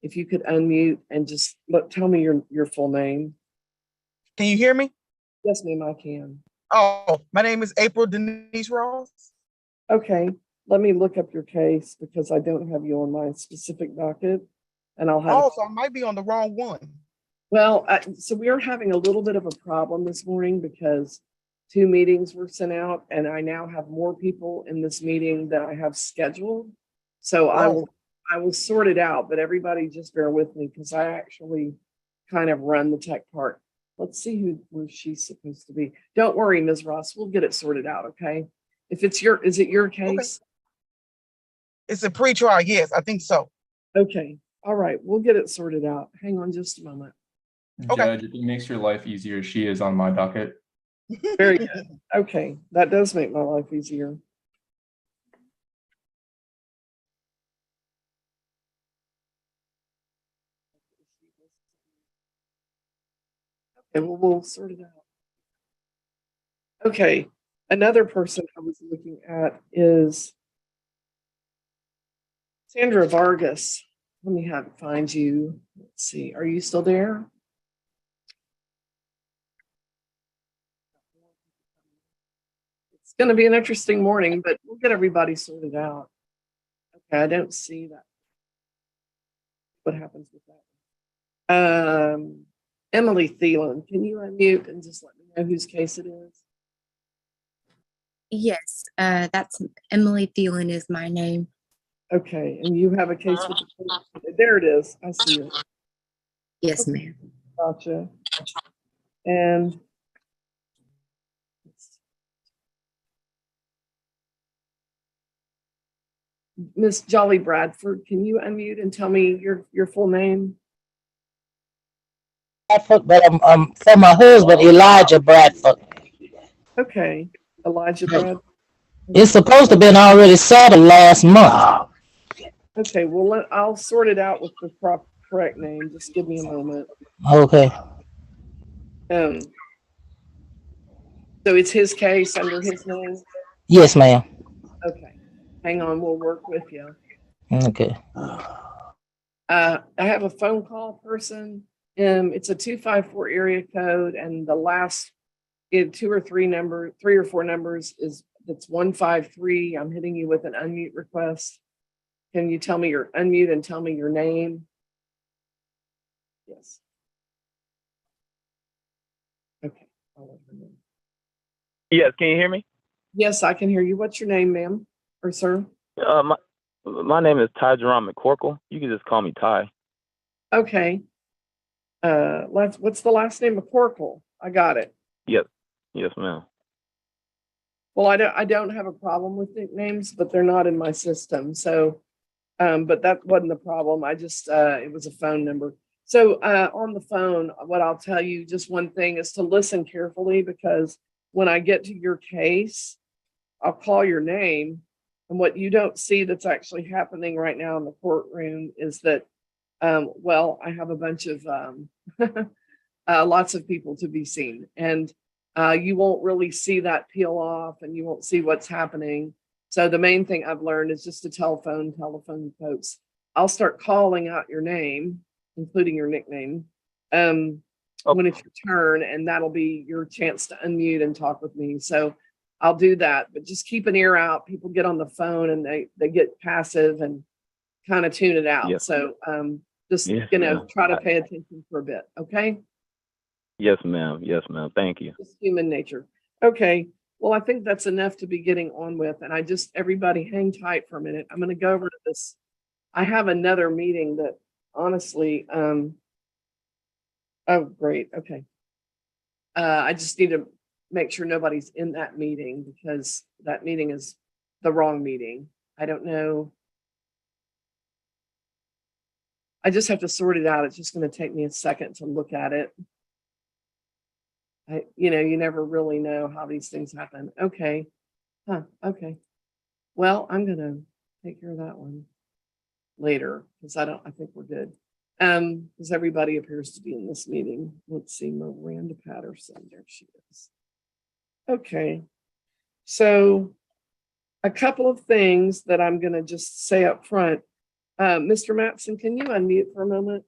if you could unmute and just tell me your full name. Can you hear me? Yes, ma'am, I can. Oh, my name is April Denise Ross. Okay, let me look up your case because I don't have you on my specific docket, and I'll have. Oh, so I might be on the wrong one. Well, so we are having a little bit of a problem this morning because 2 meetings were sent out, and I now have more people in this meeting than I have scheduled. So I will sort it out, but everybody just bear with me because I actually kind of run the tech part. Let's see who she's supposed to be. Don't worry, Ms. Ross, we'll get it sorted out, okay? If it's is it your case? Okay. It's a pre-trial, yes, I think so. Okay, all right, we'll get it sorted out. Hang on just a moment. Judge, if it makes your life easier, she is on my docket. Very good. Okay, that does make my life easier. Okay, well, we'll sort it out. Okay, another person I was looking at is Sandra Vargas. Let me find you. Let's see, are you still there? It's going to be an interesting morning, but we'll get everybody sorted out. Okay, I don't see that. What happens with that? Emily Thielen, can you unmute and just let me know whose case it is? Yes, that's Emily Thielen is my name. Okay, and you have a case with the, there it is. I see it. Yes, Okay. ma'am. Gotcha. And Miss Jolly Bradford, can you unmute and tell me your full name? Bradford, but I'm for my husband, Elijah Bradford. Okay, Elijah Bradford. It's supposed to have been already settled last month. Okay, well, I'll sort it out with the correct name. Just give me a moment. Okay. So it's his case under his name? Yes, ma'am. Okay, hang on, we'll work with you. Okay. I have a phone call person. It's a 254 area code, and the last 3 or 4 numbers that's 153. I'm hitting you with an unmute request. Can you tell me your unmute and tell me your name? Yes. Okay. Yes, can you hear me? Yes, I can hear you. What's your name, ma'am or sir? My name is Ty Jerome McCorkle. You can just call me Ty. Okay. What's the last name? McCorkle. I got it. Yes, ma'am. Well, I don't have a problem with nicknames, but they're not in my system. So, but that wasn't the problem. I just it was a phone number. So on the phone, what I'll tell you, just one thing is to listen carefully, because when I get to your case, I'll call your name. And what you don't see that's actually happening right now in the courtroom is that, well, I have a bunch of lots of people to be seen. And you won't really see that peel off, and you won't see what's happening. So the main thing I've learned is just to telephone folks. I'll start calling out your name, including your nickname, when it's your turn, and that'll be your chance to unmute and talk with me. So I'll do that, but just keep an ear out. People get on the phone and they get passive and kind of tune it out. Yes. So just, Yes, try to pay attention for a bit. Okay. Yes, ma'am. Yes, ma'am. Thank you. Just human nature. Okay. Well, I think that's enough to be getting on with. And everybody hang tight for a minute. I'm going to go over to this. I have another meeting that honestly, oh, great. Okay. I just need to make sure nobody's in that meeting, because that meeting is the wrong meeting. I don't know. I just have to sort it out. It's just going to take me a second to look at it. You never really know how these things happen. Okay. Okay. Well, I'm going to take care of that one later, because I think we're good. Because everybody appears to be in this meeting. Let's see, Miranda Patterson. There she is. Okay. So a couple of things that I'm going to just say up front. Mr. Matson, can you unmute for a moment?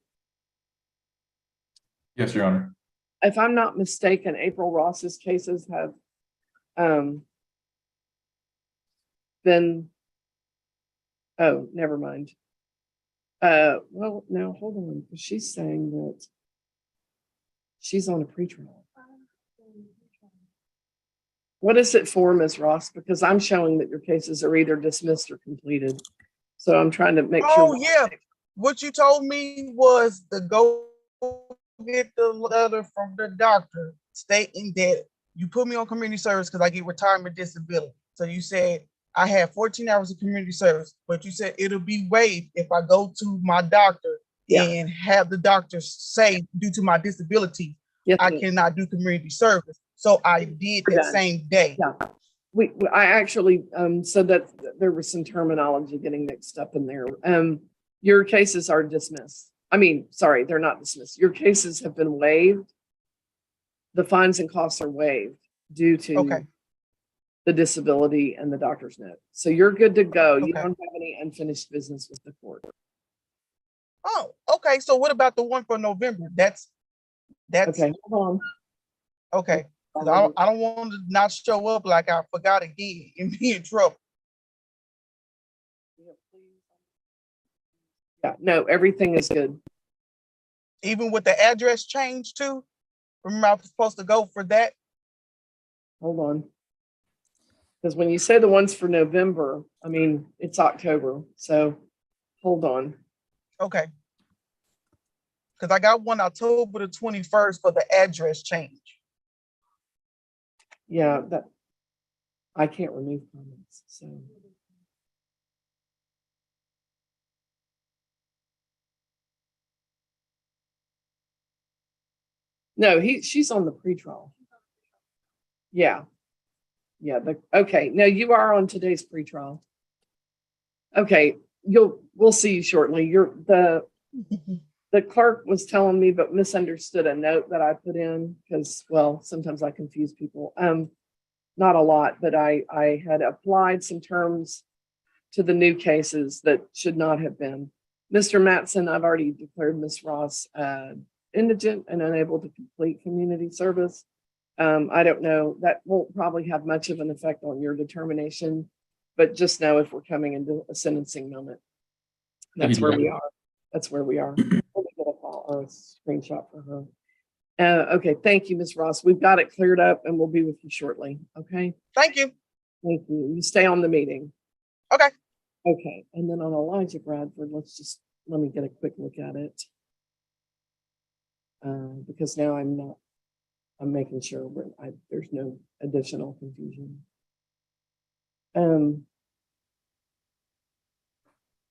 Yes, Your Honor. If I'm not mistaken, April Ross's cases have been, oh, never mind. Well, now hold on, because she's saying that she's on a pretrial. What is it for, Ms. Ross? Because I'm showing that your cases are either dismissed or completed. So I'm trying to make Oh, sure. yeah. What you told me was to go get the letter from the doctor stating that you put me on community service because I get retirement disability. So you said I had 14 hours of community service, but you said it'll be waived if I go to my doctor and have the doctor say, due to my disability, Yes, I ma'am. cannot do community service. So I did that Done. same day. Yeah. I actually said that there was some terminology getting mixed up in there. Your cases are dismissed. I mean, sorry, they're not dismissed. Your cases have been waived. The fines and costs are waived due to Okay. the disability and the doctor's note. So you're good to go. You Okay. don't have any unfinished business with the court. Oh, okay. So what about the one for November? That's Okay, hold okay. 'Cause on. I don't want to not show up like I forgot again and be in trouble. Yeah, no, everything is good. Even with the address change too. Remember I was supposed to go for that? Hold on. Because when you say the ones for November, I mean, it's October. So hold on. Okay. Because I got one October the 21st for the address change. Yeah, that I can't remove comments. So no, she's on the pretrial. Yeah. Yeah. Okay. No, you are on today's pretrial. Okay. We'll see you shortly. The clerk was telling me, but misunderstood a note that I put in because, well, sometimes I confuse people. Not a lot, but I had applied some terms to the new cases that should not have been. Mr. Matson, I've already declared Ms. Ross indigent and unable to complete community service. I don't know, that won't probably have much of an effect on your determination, but just know if we're coming into a sentencing moment. That's where we are. That's where we are. Let me get a file or a screenshot for her. Okay, thank you, Ms. Ross. We've got it cleared up and we'll be with you shortly. Okay. Thank you. Thank you. You stay on the meeting. Okay. Okay. And then on Elijah Bradford, let me get a quick look at it. Because now I'm making sure there's no additional confusion.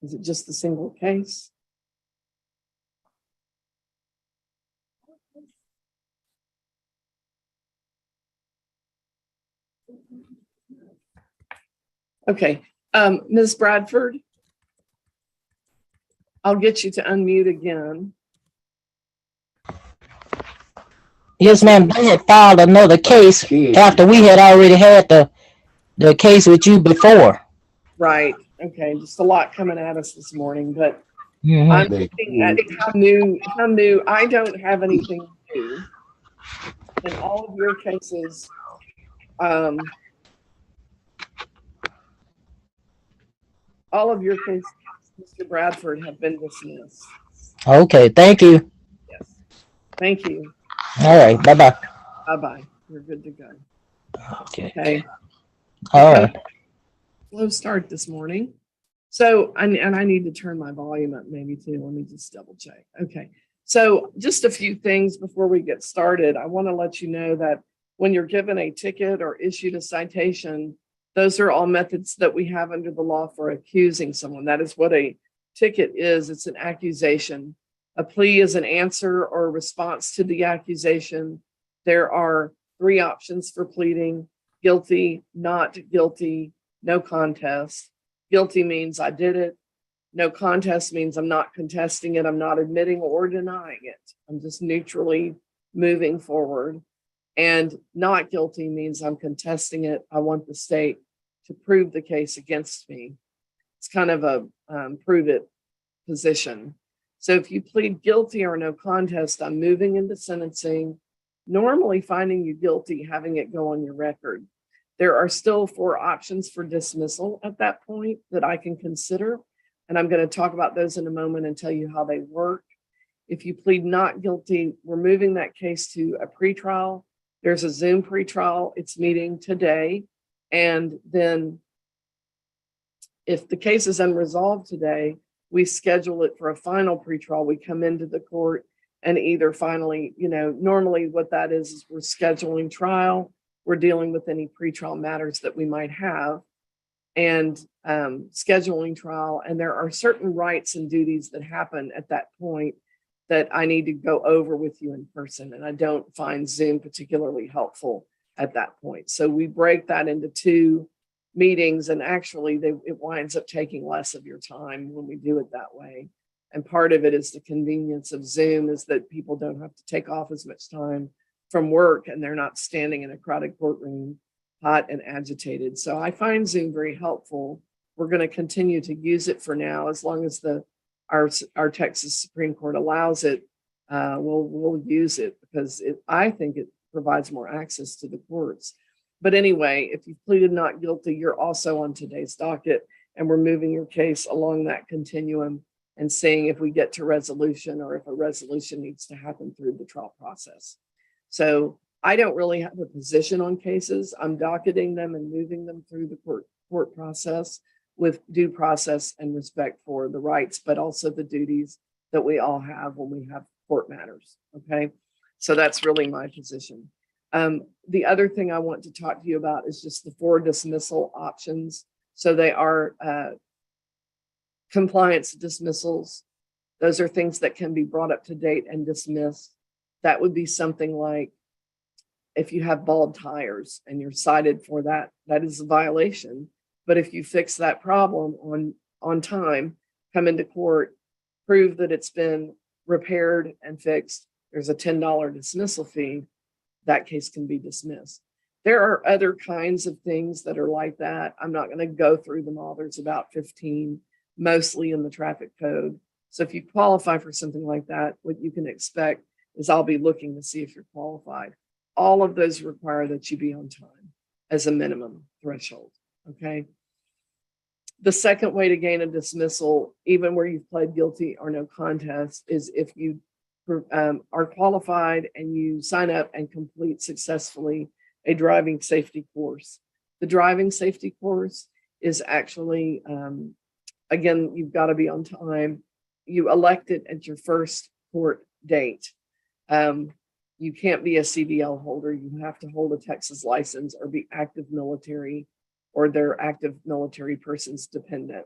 Is it just the single case? Okay, Ms. Bradford, I'll get you to unmute again. Yes, ma'am. They had filed another case after we had already had the case with you before. Right. Okay, just a lot coming at us this morning, but Mhm. I'm looking at how new. I don't have anything new in all of your cases. All of your cases, Mr. Bradford, have been dismissed. Okay, thank you. Yes. Thank you. All right, bye-bye. Bye-bye. You're good to go. Okay. Okay. All right. Slow start this morning. So, and I need to turn my volume up maybe too. Let me just double check. Okay. So just a few things before we get started. I want to let you know that when you're given a ticket or issued a citation, those are all methods that we have under the law for accusing someone. That is what a ticket is. It's an accusation. A plea is an answer or response to the accusation. There are 3 options for pleading: guilty, not guilty, no contest. Guilty means I did it. No contest means I'm not contesting it. I'm not admitting or denying it. I'm just neutrally moving forward. And not guilty means I'm contesting it. I want the state to prove the case against me. It's kind of a prove it position. So if you plead guilty or no contest, I'm moving into sentencing, normally finding you guilty, having it go on your record. There are still 4 options for dismissal at that point that I can consider. And I'm going to talk about those in a moment and tell you how they work. If you plead not guilty, we're moving that case to a pretrial. There's a Zoom pretrial. It's meeting today. And then if the case is unresolved today, we schedule it for a final pretrial. We come into the court and either finally, normally what that is we're scheduling trial. We're dealing with any pretrial matters that we might have and scheduling trial. And there are certain rights and duties that happen at that point that I need to go over with you in person. And I don't find Zoom particularly helpful at that point. So we break that into 2 meetings, and actually it winds up taking less of your time when we do it that way. And part of it is the convenience of Zoom is that people don't have to take off as much time from work and they're not standing in a crowded courtroom, hot and agitated. So I find Zoom very helpful. We're going to continue to use it for now, as long as our Texas Supreme Court allows it. We'll use it because I think it provides more access to the courts. But anyway, if you've pleaded not guilty, you're also on today's docket, and we're moving your case along that continuum and seeing if we get to resolution or if a resolution needs to happen through the trial process. So I don't really have a position on cases. I'm docketing them and moving them through the court process with due process and respect for the rights, but also the duties that we all have when we have court matters. Okay, so that's really my position. The other thing I want to talk to you about is just the 4 dismissal options. So they are compliance dismissals. Those are things that can be brought up to date and dismissed. That would be something like if you have bald tires and you're cited for that, that is a violation. But if you fix that problem on time, come into court, prove that it's been repaired and fixed, there's a $10 dismissal fee, that case can be dismissed. There are other kinds of things that are like that. I'm not going to go through them all. There's about 15, mostly in the traffic code. So if you qualify for something like that, what you can expect is I'll be looking to see if you're qualified. All of those require that you be on time as a minimum threshold. Okay. The second way to gain a dismissal, even where you've pled guilty or no contest, is if you are qualified and you sign up and complete successfully a driving safety course. The driving safety course is actually, again, you've got to be on time. You elect it at your first court date. You can't be a CDL holder. You have to hold a Texas license or be active military or their active military person's dependent.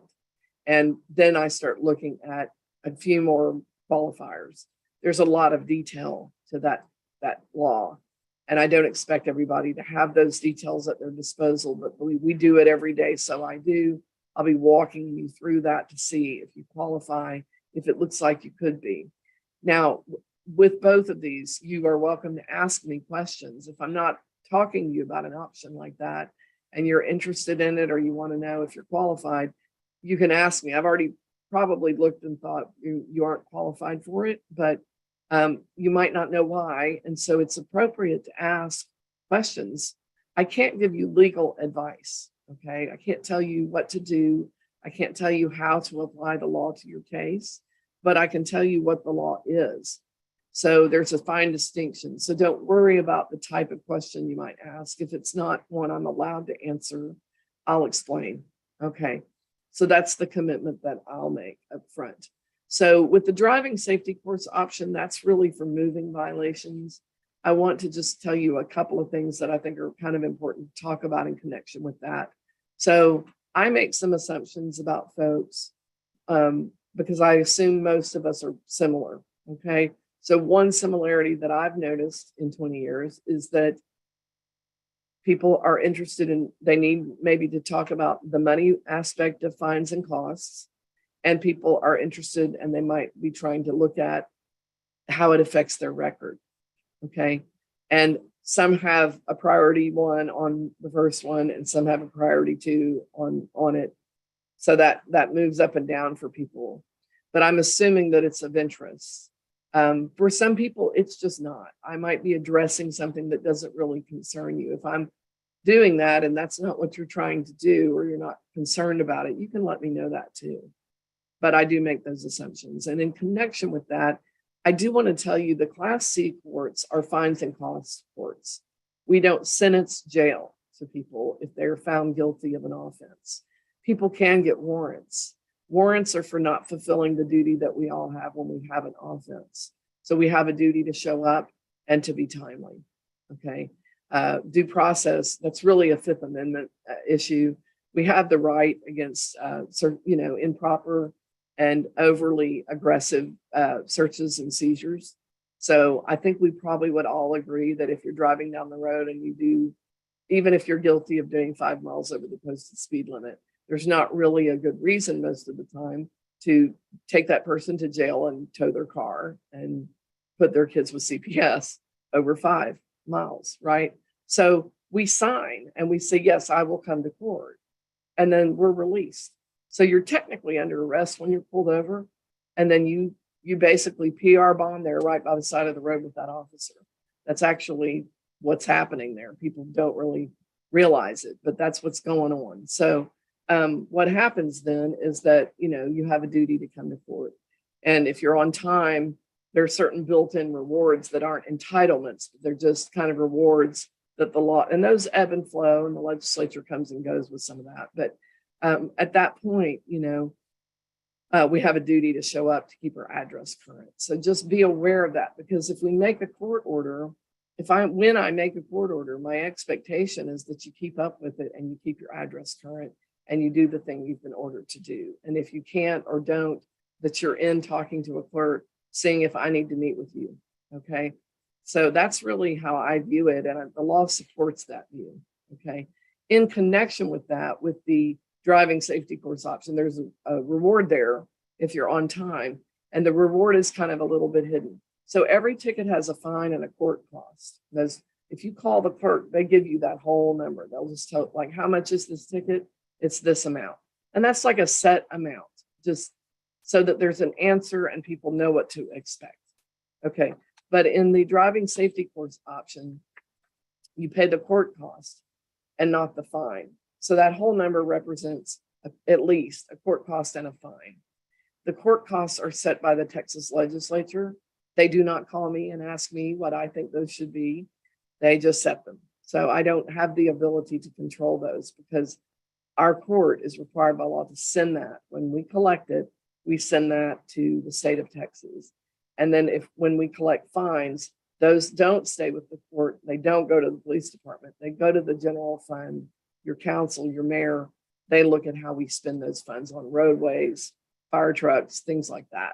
And then I start looking at a few more qualifiers. There's a lot of detail to that law. And I don't expect everybody to have those details at their disposal, but we do it every day. So I do. I'll be walking you through that to see if you qualify, if it looks like you could be. Now, with both of these, you are welcome to ask me questions. If I'm not talking to you about an option like that and you're interested in it or you want to know if you're qualified, you can ask me. I've already probably looked and thought you aren't qualified for it, but you might not know why. And so it's appropriate to ask questions. I can't give you legal advice. Okay. I can't tell you what to do. I can't tell you how to apply the law to your case, but I can tell you what the law is. So there's a fine distinction. So don't worry about the type of question you might ask. If it's not one I'm allowed to answer, I'll explain. Okay. So that's the commitment that I'll make up front. So with the driving safety course option, that's really for moving violations. I want to just tell you a couple of things that I think are kind of important to talk about in connection with that. So I make some assumptions about folks because I assume most of us are similar. Okay. So one similarity that I've noticed in 20 years is that people are interested in, they need maybe to talk about the money aspect of fines and costs. And people are interested and they might be trying to look at how it affects their record. Okay. And some have a priority 1 on the first one and some have a priority 2 on it. So that moves up and down for people. but I'm assuming that it's of interest. For some people, it's just not. I might be addressing something that doesn't really concern you. If I'm doing that and that's not what you're trying to do, or you're not concerned about it, you can let me know that too. But I do make those assumptions. And in connection with that, I do want to tell you the Class C courts are fines and costs courts. We don't sentence jail to people if they're found guilty of an offense. People can get warrants. Warrants are for not fulfilling the duty that we all have when we have an offense. So we have a duty to show up and to be timely. Okay. Due process, that's really a Fifth Amendment issue. We have the right against, improper and overly aggressive searches and seizures. So I think we probably would all agree that if you're driving down the road and you do, even if you're guilty of doing 5 miles over the posted speed limit, there's not really a good reason most of the time to take that person to jail and tow their car and put their kids with CPS over 5 miles, right? So we sign and we say, yes, I will come to court. And then we're released. So you're technically under arrest when you're pulled over. And then you basically PR bond there right by the side of the road with that officer. That's actually what's happening there. People don't really realize it, but that's what's going on. So what happens then is that, you have a duty to come to court. And if you're on time, there are certain built-in rewards that aren't entitlements, but they're just kind of rewards that the law, and those ebb and flow, and the legislature comes and goes with some of that. But at that point, we have a duty to show up to keep our address current. So just be aware of that, because if we make a court order, when I make a court order, my expectation is that you keep up with it and you keep your address current and you do the thing you've been ordered to do. And if you can't or don't, that you're in talking to a clerk, seeing if I need to meet with you. Okay. So that's really how I view it. And the law supports that view. Okay. In connection with that, with the driving safety course option, there's a reward there if you're on time. And the reward is kind of a little bit hidden. So every ticket has a fine and a court cost. If you call the clerk, they give you that whole number. They'll just tell, like, how much is this ticket? It's this amount. And that's like a set amount, just so that there's an answer and people know what to expect. Okay. But in the driving safety course option, you pay the court cost and not the fine. So that whole number represents at least a court cost and a fine. The court costs are set by the Texas legislature. They do not call me and ask me what I think those should be. They just set them. So I don't have the ability to control those, because our court is required by law to send that. When we collect it, we send that to the state of Texas. And then when we collect fines, those don't stay with the court. They don't go to the police department. They go to the general fund, your council, your mayor. They look at how we spend those funds on roadways, fire trucks, things like that.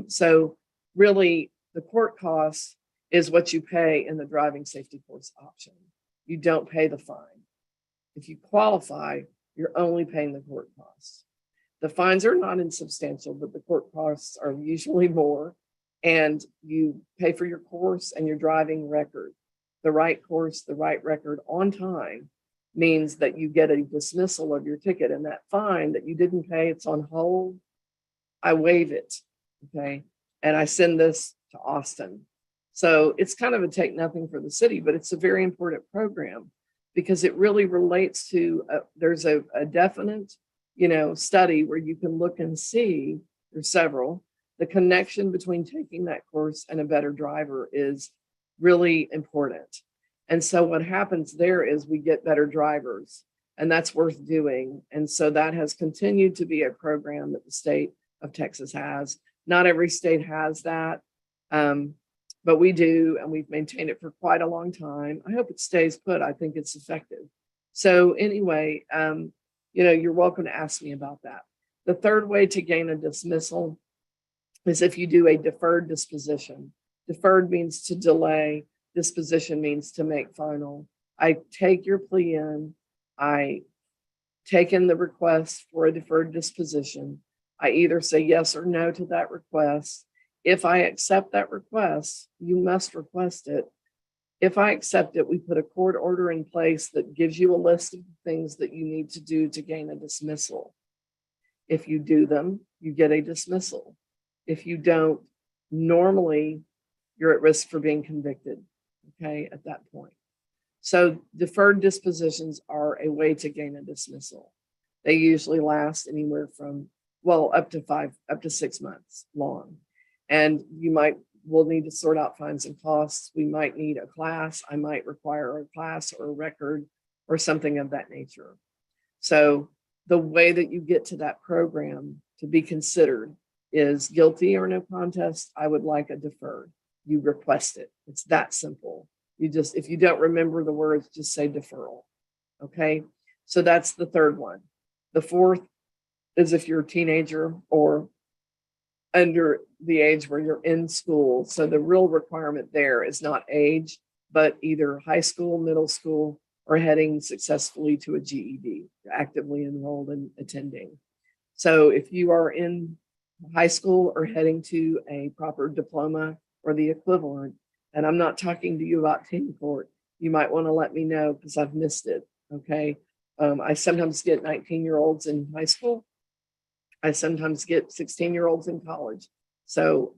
So really, the court cost is what you pay in the driving safety course option. You don't pay the fine. If you qualify, you're only paying the court costs. The fines are not insubstantial, but the court costs are usually more. And you pay for your course and your driving record. The right course, the right record on time means that you get a dismissal of your ticket, and that fine that you didn't pay, it's on hold. I waive it. Okay. And I send this to Austin. So it's kind of a take nothing for the city, but it's a very important program, because it really relates to, there's a definite, study where you can look and see, there's several, the connection between taking that course and a better driver is really important. And so what happens there is we get better drivers, and that's worth doing. And so that has continued to be a program that the state of Texas has. Not every state has that, but we do, and we've maintained it for quite a long time. I hope it stays put. I think it's effective. So anyway, you're welcome to ask me about that. The third way to gain a dismissal is if you do a deferred disposition. Deferred means to delay. Disposition means to make final. I take your plea in. I take in the request for a deferred disposition. I either say yes or no to that request. If I accept that request, you must request it. If I accept it, we put a court order in place that gives you a list of things that you need to do to gain a dismissal. If you do them, you get a dismissal. If you don't, normally you're at risk for being convicted, okay, at that point. So deferred dispositions are a way to gain a dismissal. They usually last anywhere from, well, up to 6 months long. And we'll need to sort out fines and costs. We might need a class. I might require a class or a record or something of that nature. So the way that you get to that program to be considered is guilty or no contest. I would like a deferred. You request it. It's that simple. If you don't remember the words, just say deferral. Okay. So that's the third one. The fourth is if you're a teenager or under the age where you're in school. So the real requirement there is not age, but either high school, middle school, or heading successfully to a GED, actively enrolled and attending. So if you are in high school or heading to a proper diploma or the equivalent, and I'm not talking to you about teen court, you might want to let me know because I've missed it. Okay. I sometimes get 19-year-olds in high school. I sometimes get 16-year-olds in college. So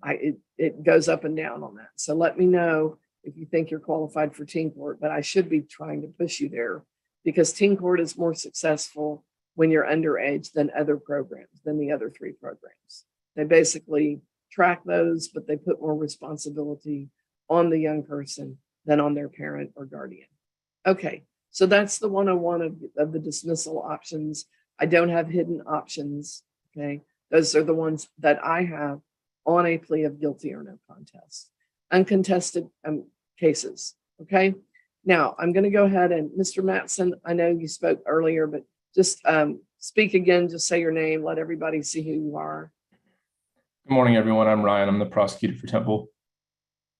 it goes up and down on that. So let me know if you think you're qualified for teen court, but I should be trying to push you there because teen court is more successful when you're underage than other programs, than the other 3 programs. They basically track those, but they put more responsibility on the young person than on their parent or guardian. Okay, so that's the 101 of the dismissal options. I don't have hidden options. Okay, those are the ones that I have on a plea of guilty or no contest. Uncontested cases. Okay, now I'm going to go ahead and Mr. Matson, I know you spoke earlier, but just speak again, just say your name, let everybody see who you are. Good morning, everyone. I'm Ryan. I'm the prosecutor for Temple.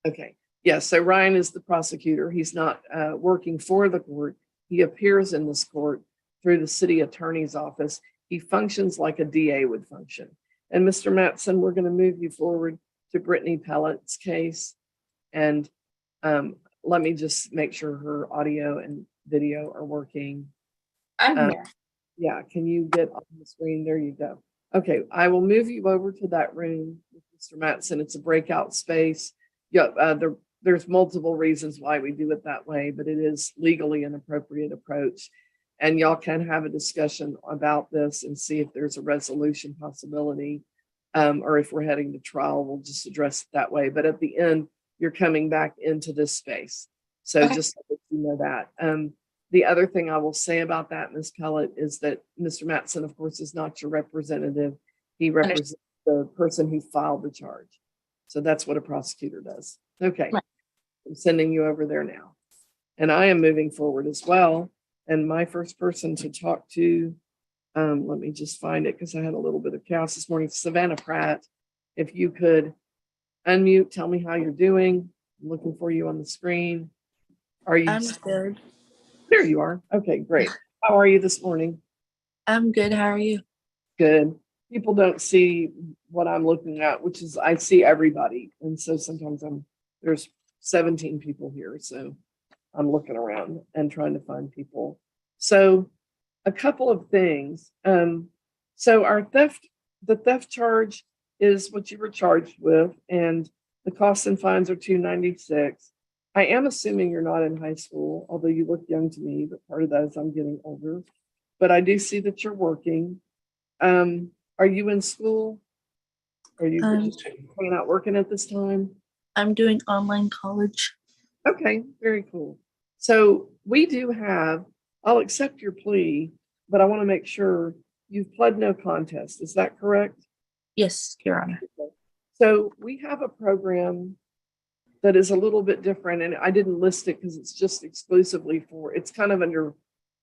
Okay, yes, so Ryan is the prosecutor. He's not working for the court. He appears in this court through the city attorney's office. He functions like a DA would function. And Mr. Matson, we're going to move you forward to Brittany Pellett's case. And let me just make sure her audio and video are working. I'm here. Yeah, can you get on the screen? There you go. Okay, I will move you over to that room with Mr. Matson. It's a breakout space. Yeah, there's multiple reasons why we do it that way, but it is legally an appropriate approach. And y'all can have a discussion about this and see if there's a resolution possibility, or if we're heading to trial, we'll just address it that way. But at the end, you're coming back into this space. So Okay. just so that you know that. The other thing I will say about that, Ms. Pellet, is that Mr. Matson, of course, is not your representative. He represents the person who filed the charge. So that's what a prosecutor does. Okay. Right. I'm sending you over there now. And I am moving forward as well. And my first person to talk to, let me just find it because I had a little bit of chaos this morning. Savannah Pratt, if you could unmute, tell me how you're doing. I'm looking for you on the screen. Are you? I'm good. There you are. Okay, great. How are you this morning? I'm good. How are you? Good. People don't see what I'm looking at, which is I see everybody. And so sometimes there's 17 people here. So I'm looking around and trying to find people. So a couple of things. So the theft charge is what you were charged with, and the costs and fines are $296. I am assuming you're not in high school, although you look young to me, but part of that is I'm getting older. But I do see that you're working. Are you in school? Are you just hanging out working at this time? I'm doing online college. Okay, very cool. So we do have, I'll accept your plea, but I want to make sure you've pled no contest. Is that correct? Yes, Your Honor. So we have a program that is a little bit different, and I didn't list it because it's just exclusively for, it's kind of under,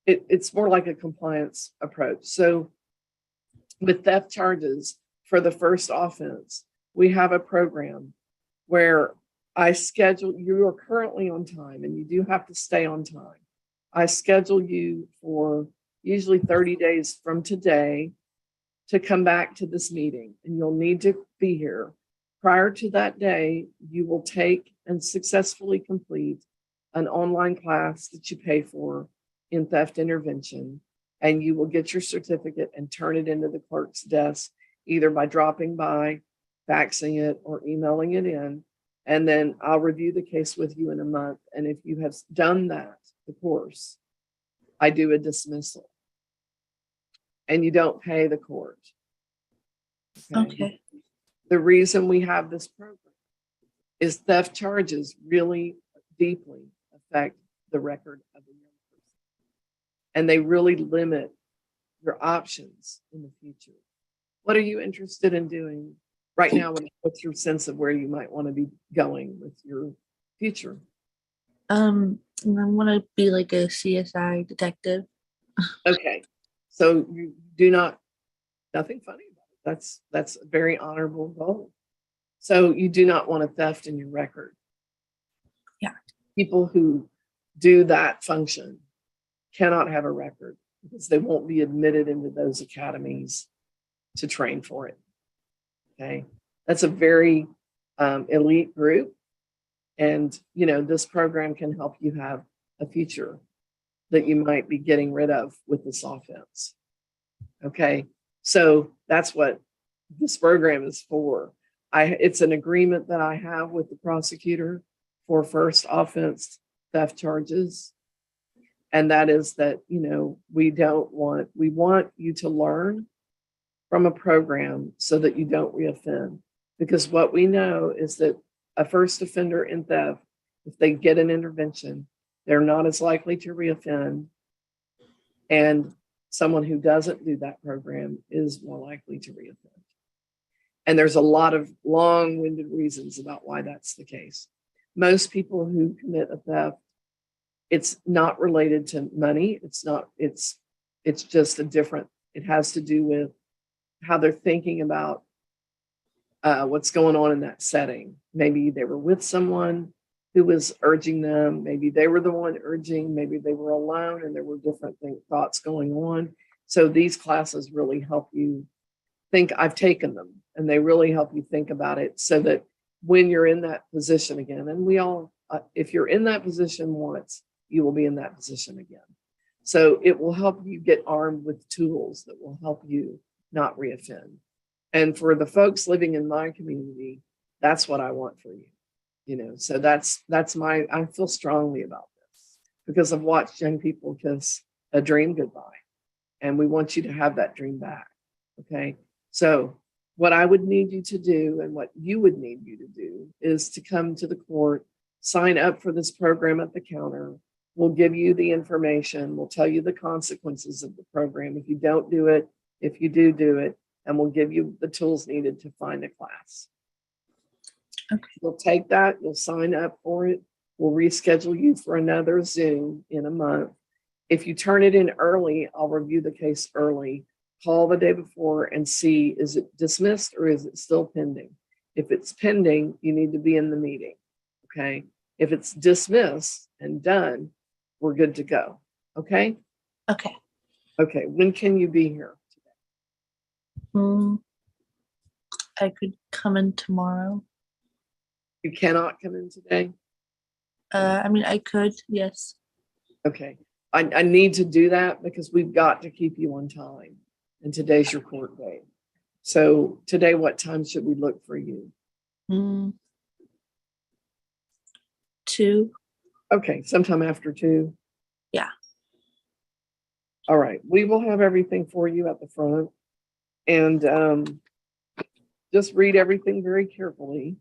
it's more like a compliance approach. So with theft charges for the first offense, we have a program where I schedule, you are currently on time and you do have to stay on time. I schedule you for usually 30 days from today to come back to this meeting, and you'll need to be here. Prior to that day, you will take and successfully complete an online class that you pay for in theft intervention. and you will get your certificate and turn it into the clerk's desk, either by dropping by, faxing it, or emailing it in. And then I'll review the case with you in a month. And if you have done that, the course, I do a dismissal. And you don't pay the court. Okay. The reason we have this program is theft charges really deeply affect the record of a young person. And they really limit your options in the future. What are you interested in doing right now? What's your sense of where you might want to be going with your future? I want to be like a CSI detective. Okay. So you do not, nothing funny about it. That's a very honorable goal. So you do not want a theft in your record. Yeah. People who do that function cannot have a record because they won't be admitted into those academies to train for it. Okay. That's a very elite group. And, you know, this program can help you have a future that you might be getting rid of with this offense. Okay. So that's what this program is for. It's an agreement that I have with the prosecutor for first offense theft charges. And that is that, you know, we want you to learn from a program so that you don't reoffend. Because what we know is that a first offender in theft, if they get an intervention, they're not as likely to reoffend. And someone who doesn't do that program is more likely to reoffend. And there's a lot of long-winded reasons about why that's the case. Most people who commit a theft, it's not related to money. It's just it has to do with how they're thinking about what's going on in that setting. Maybe they were with someone who was urging them. Maybe they were the one urging. Maybe they were alone and there were different thoughts going on. So these classes really help you think. I've taken them and they really help you think about it so that when you're in that position again, and we all, if you're in that position once, you will be in that position again. So it will help you get armed with tools that will help you not reoffend. And for the folks living in my community, that's what I want for you. You know, so that's I feel strongly about this because I've watched young people kiss a dream goodbye and we want you to have that dream back. Okay. So what I would need you to do and what you would need you to do is to come to the court, sign up for this program at the counter. We'll give you the information. We'll tell you the consequences of the program if you don't do it, if you do it, and we'll give you the tools needed to find a class. Okay. You'll take that, you'll sign up for it. We'll reschedule you for another Zoom in a month. If you turn it in early, I'll review the case early. Call the day before and see, is it dismissed or is it still pending? If it's pending, you need to be in the meeting. Okay. If it's dismissed and done, we're good to go. Okay. Okay. Okay. When can you be here? I could come in tomorrow. You cannot come in today? I mean, I could, yes. Okay. I need to do that because we've got to keep you on time. And today's your court date. So today, what time should we look for you? 2. Okay. Sometime after 2. Yeah. All right. We will have everything for you at the front. And just read everything very carefully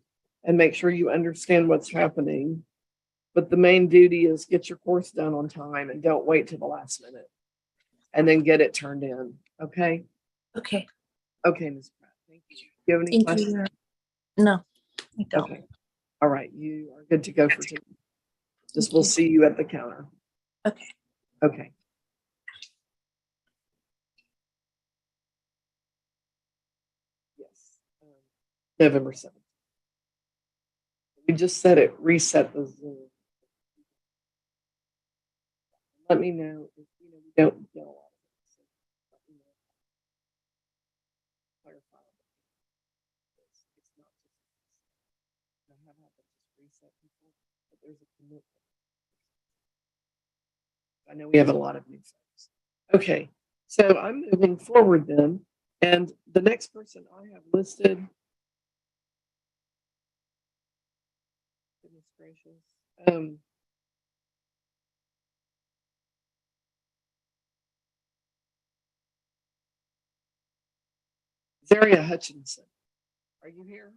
and make sure you understand what's happening. But the main duty is get your course done on time and don't wait till the last minute and then get it turned in. Okay. Okay. Okay, Ms. Pratt. Thank you. Do you have any Thank questions? you. No, I don't. Okay. All right. You are good to go for today. Just Thank we'll you. see you at the counter. Okay. Okay. Yes. November 7th. We just said it, reset the Zoom. Let me know if we don't get a lot of it. So let me know. Clarify. It's not just I have had to just reset people, but there's a commitment. I know we have a lot of new folks. Okay, So I'm moving forward then, and the next person I have listed. Goodness gracious. Zaria Hutchinson. Are you here?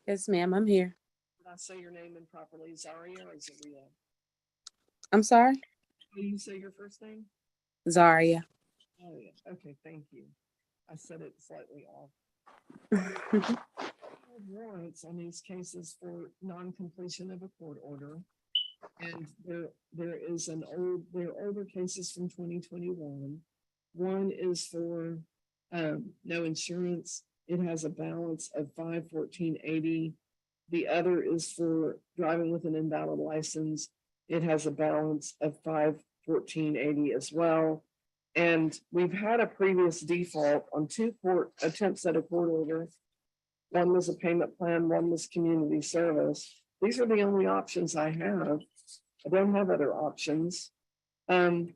Yes, ma'am, I'm here. Did I say your name improperly? Zaria or Zaria? I'm sorry? How do you say your first name? Zaria. Oh, yeah. Okay, thank you. I said it slightly off. Warrants on these cases for non-completion of a court order. And there are older cases from 2021. One is for no insurance. It has a balance of $514.80. The other is for driving with an invalid license. It has a balance of $514.80 as well. And we've had a previous default on 2 court attempts at a court order. One was a payment plan, one was community service. These are the only options I have. I don't have other options. You're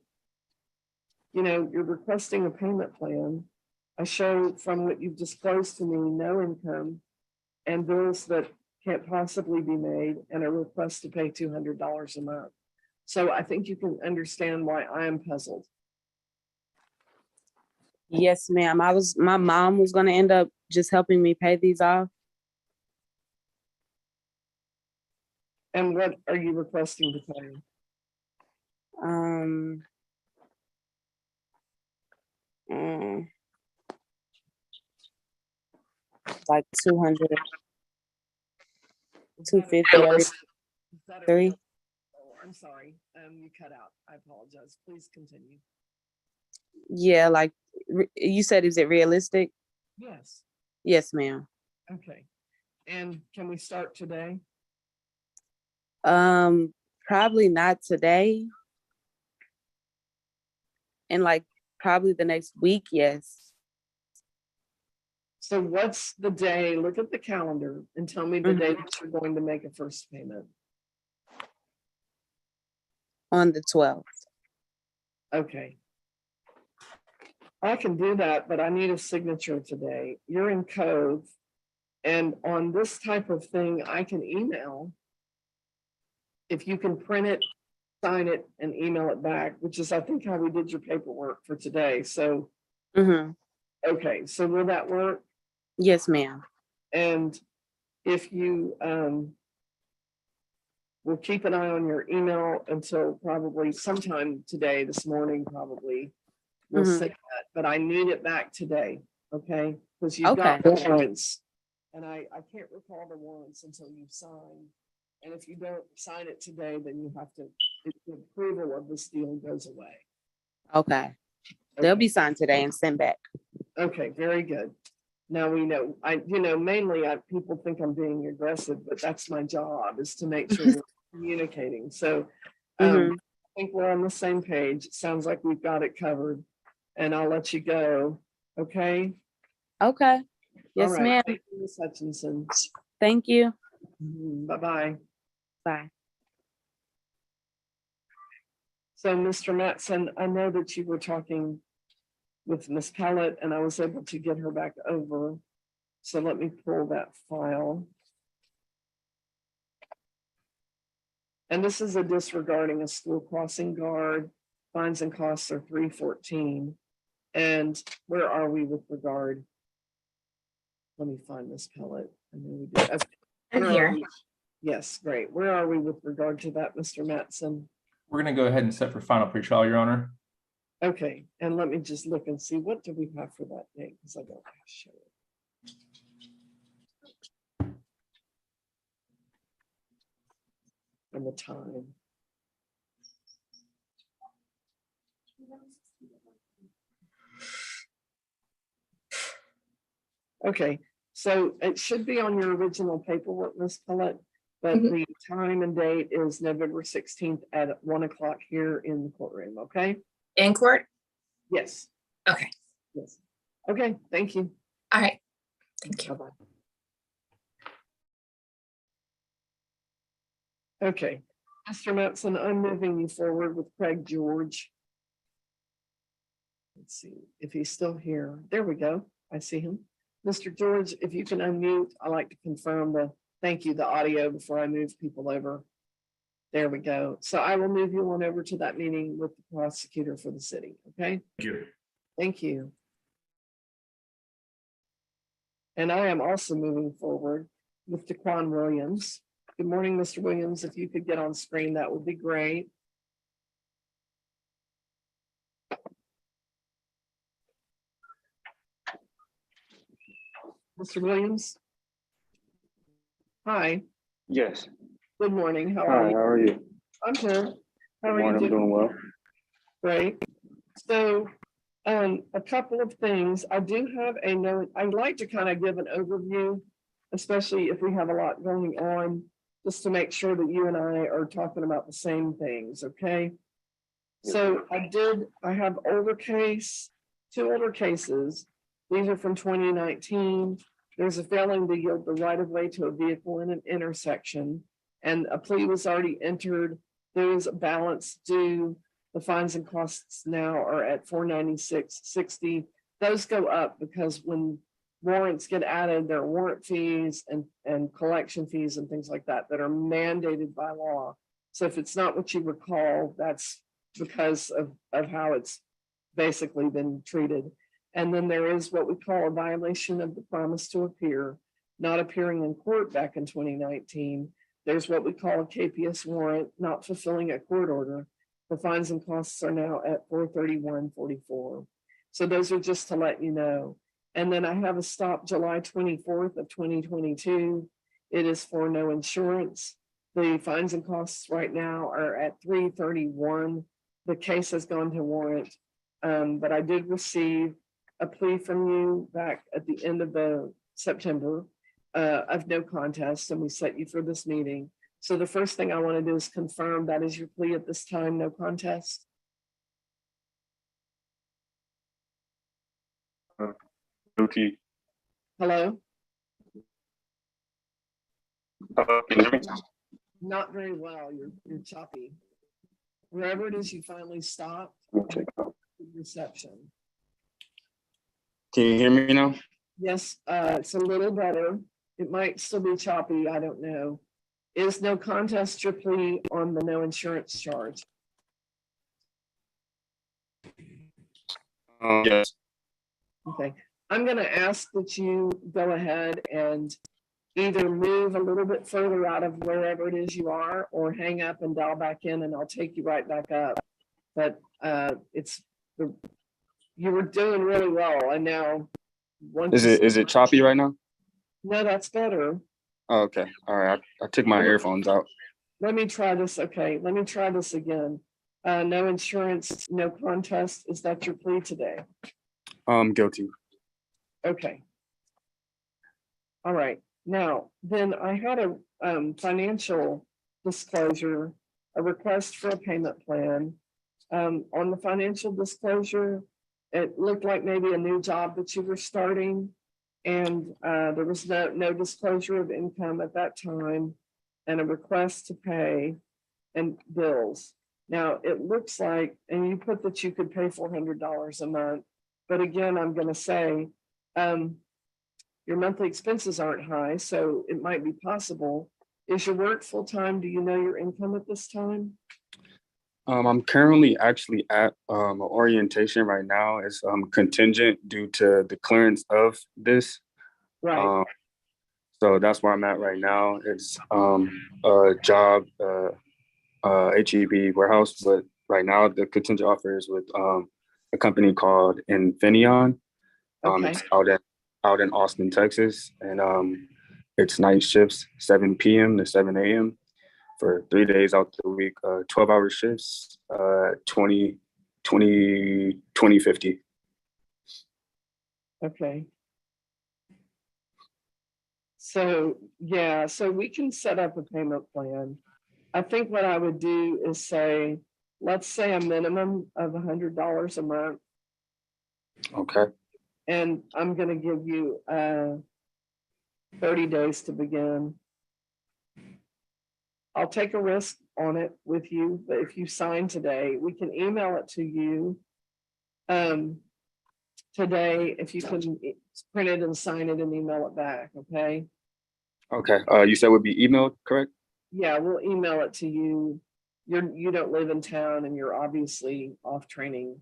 requesting a payment plan. I show from what you've disclosed to me, no income and bills that can't possibly be made and a request to pay $200 a month. So I think you can understand why I am puzzled. Yes, ma'am. My mom was gonna end up just helping me pay these off. And what are you requesting to pay? Like 200, Is that 250, realistic? Is that a three. real- Oh, I'm sorry. You cut out. I apologize. Please continue. Yeah, like you said, is it realistic? Yes. Yes, ma'am. Okay. And can we start today? Probably not today. And like probably the next week, yes. So what's the day? Look at the calendar and tell me the day that you're going to make a first payment. On the 12th. Okay. I can do that, but I need a signature today. You're in Cove. And on this type of thing, I can email. If you can print it, sign it, and email it back, which is, I think, how we did your paperwork for today. So, okay, so will that work? Yes, ma'am. And if you will keep an eye on your email until probably sometime today, this morning, probably. We'll say that, but I need it back today, okay? Because you've got warrants. And I can't recall the warrants until you sign. And if you don't sign it today, then you have to, the approval of this deal goes away. Okay. They'll be signed today and sent back. Okay, very good. Now we know, mainly people think I'm being aggressive, but that's my job, is to make sure we're communicating. So I think we're on the same page. It sounds like we've got it covered, and I'll let you go. Okay? Okay. Yes, all right. ma'am. Thank you, Ms. Hutchinson. Thank you. Bye-bye. Bye. So, Mr. Mattson, I know that you were talking with Ms. Pellet, and I was able to get her back over. So let me pull that file. And this is a disregarding a school crossing guard. Fines and costs are $314. And where are we with regard? Let me find Ms. Pellet. I know we did. Okay. I'm here. Yes, great. Where are we with regard to that, Mr. Mattson? We're going to go ahead and set for final pretrial, Your Honor. Okay, and let me just look and see, what do we have for that date? Because I don't have to show it. And the time. Okay, so it should be on your original paperwork, Ms. Pellet, but the time and date is November 16th at 1 o'clock here in the courtroom, okay? In court? Yes. Okay. Yes. Okay, thank you. All right. Thank you. Bye-bye. Okay, Mr. Mattson, I'm moving you forward with Craig George. Let's see if he's still here. There we go. I see him. Mr. George, if you can unmute, I like to confirm the audio before I move people over. There we go. So I will move you on over to that meeting with the prosecutor for the city, okay? Thank you. Thank you. And I am also moving forward with Daquan Williams. Good morning, Mr. Williams. If you could get on screen, that would be great. Mr. Williams? Hi, Yes. good morning. How Hi, are how you? are you? I'm good. How are you I'm doing? doing well. Great. So, a couple of things. I do have a note. I'd like to kind of give an overview, especially if we have a lot going on, just to make sure that you and I are talking about the same things, okay? So I have two older cases. These are from 2019. There's a failing to yield the right of way to a vehicle in an intersection, and a plea was already entered. There is a balance due. The fines and costs now are at $496.60. Those go up because when warrants get added, there are warrant fees and collection fees and things like that are mandated by law. So if it's not what you recall, that's because of how it's basically been treated. And then there is what we call a violation of the promise to appear, not appearing in court back in 2019. There's what we call a KPS warrant, not fulfilling a court order. The fines and costs are now at $431.44. So those are just to let you know. And then I have a stop July 24th of 2022. It is for no insurance. The fines and costs right now are at $331. The case has gone to warrant, but I did receive a plea from you back at the end of September of no contest, and we set you for this meeting. So the first thing I want to do is confirm that is your plea at this time, no contest. Guilty. Hello? Can you hear me? Not very well. You're choppy. Wherever it is you finally stopped, Okay. good reception. Can you hear me now? Yes, it's a little better. It might still be choppy. I don't know. Is no contest your plea on the no insurance charge? Yes. Okay, I'm gonna ask that you go ahead and either move a little bit further out of wherever it is you are, or hang up and dial back in and I'll take you right back up. But you were doing really well, and now Is it choppy right now? No, that's better. Oh, okay. All right. I took my earphones out. Let me try this. Okay, let me try this again. No insurance, no contest. Is that your plea today? Guilty. Okay. All right. Now, then I had a financial disclosure, a request for a payment plan. On the financial disclosure, it looked like maybe a new job that you were starting, and there was no disclosure of income at that time, and a request to pay and bills. Now, it looks like, and you put that you could pay $400 a month, but again, I'm going to say, your monthly expenses aren't high, so it might be possible. Is your work full-time? Do you know your income at this time? I'm currently actually at an orientation right now. It's contingent due to the clearance of this. Right. So that's where I'm at right now. It's a job, HEB warehouse, but right now the contingent offer is with a company called Infineon. Okay. It's out in Austin, Texas, and it's night shifts, 7 p.m. to 7 a.m. for 3 days out the week, 12-hour shifts, 20, 50. Okay. So, yeah, so we can set up a payment plan. I think what I would do is say, let's say a minimum of $100 a month. Okay. And I'm going to give you 30 days to begin. I'll take a risk on it with you, but if you sign today, we can email it to you. today, if you can print it and sign it and email it back, okay? Okay. You said would be emailed, correct? Yeah, we'll email it to you. You don't live in town and you're obviously off training.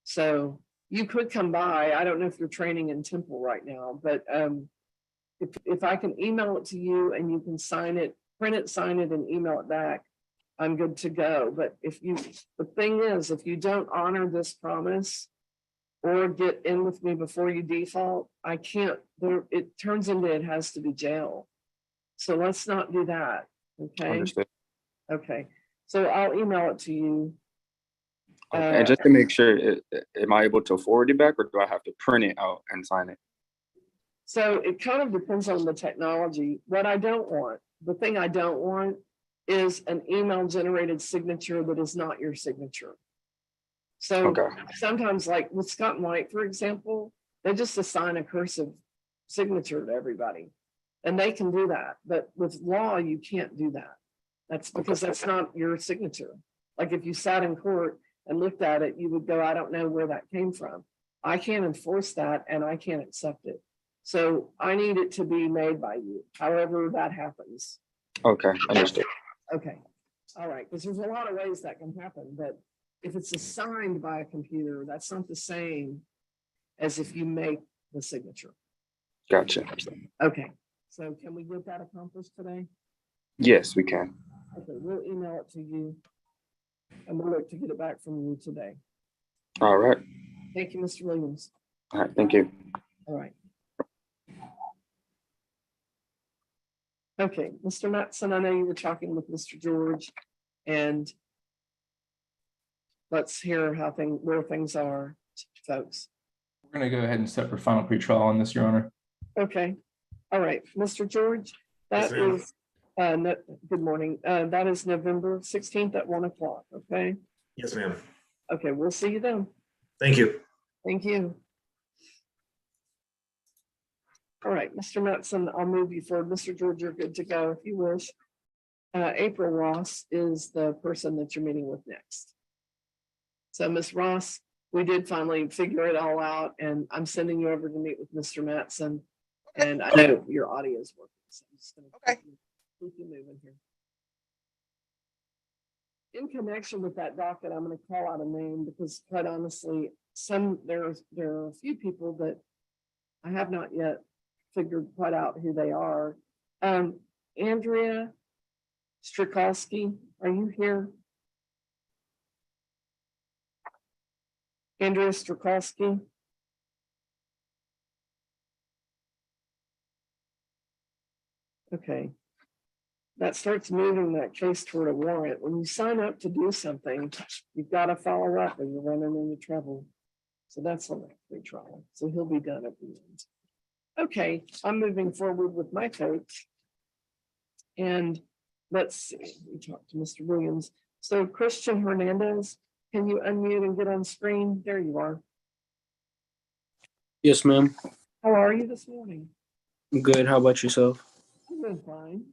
So you could come by. I don't know if you're training in Temple right now, but if I can email it to you and you can sign it, print it, sign it, and email it back, I'm good to go. But the thing is, if you don't honor this promise or get in with me before you default, I can't, it turns into it has to be jail. So let's not do that, okay? Understood. Okay, so I'll email it to you. Okay. And just to make sure, am I able to forward it back, or do I have to print it out and sign it? So it kind of depends on the technology. What I don't want, the thing I don't want is an email generated signature that is not your signature. So Okay. sometimes, like with Scott and White, for example, they just assign a cursive signature to everybody. And they can do that. But with law, you can't do that. That's because that's not your signature. Like if you sat in court and looked at it, you would go, I don't know where that came from. I can't enforce that and I can't accept it. So I need it to be made by you, however that happens. Okay, understood. Okay, all right, because there's a lot of ways that can happen, but if it's assigned by a computer, that's not the same as if you make the signature. Gotcha. Okay, so can we get that accomplished today? Yes, we can. Okay, we'll email it to you and we'll look to get it back from you today. All right. Thank you, Mr. Williams. All right. Thank you. All right. Okay, Mr. Matson, I know you were talking with Mr. George, and let's hear where things are, folks. We're going to go ahead and set for final pretrial on this, Your Honor. Okay, all right, Mr. George, that is, good morning. That is November 16th at 1 o'clock, okay? Yes, ma'am. Okay, we'll see you then. Thank you. Thank you. All right, Mr. Matson, I'll move you forward. Mr. George, you're good to go if you wish. April Ross is the person that you're meeting with next. So Ms. Ross, we did finally figure it all out, and I'm sending you over to meet with Mr. Matson. And I know your audio is working, so I'm just gonna keep you moving here. In connection with that docket, I'm going to call out a name because quite honestly, there are a few people that I have not yet figured quite out who they are. Andrea Strikalski, are you here? Andrea Strikalski. Okay. That starts moving that case toward a warrant. When you sign up to do something, you've got to follow up or you're running into trouble. So that's on that free trial. So he'll be done at the end. Okay, I'm moving forward with my coach. And let's see, we talked to Mr. Williams. So Christian Hernandez, can you unmute and get on screen? There you are. Yes, ma'am. How are you this morning? Good. How about yourself? I'm doing fine.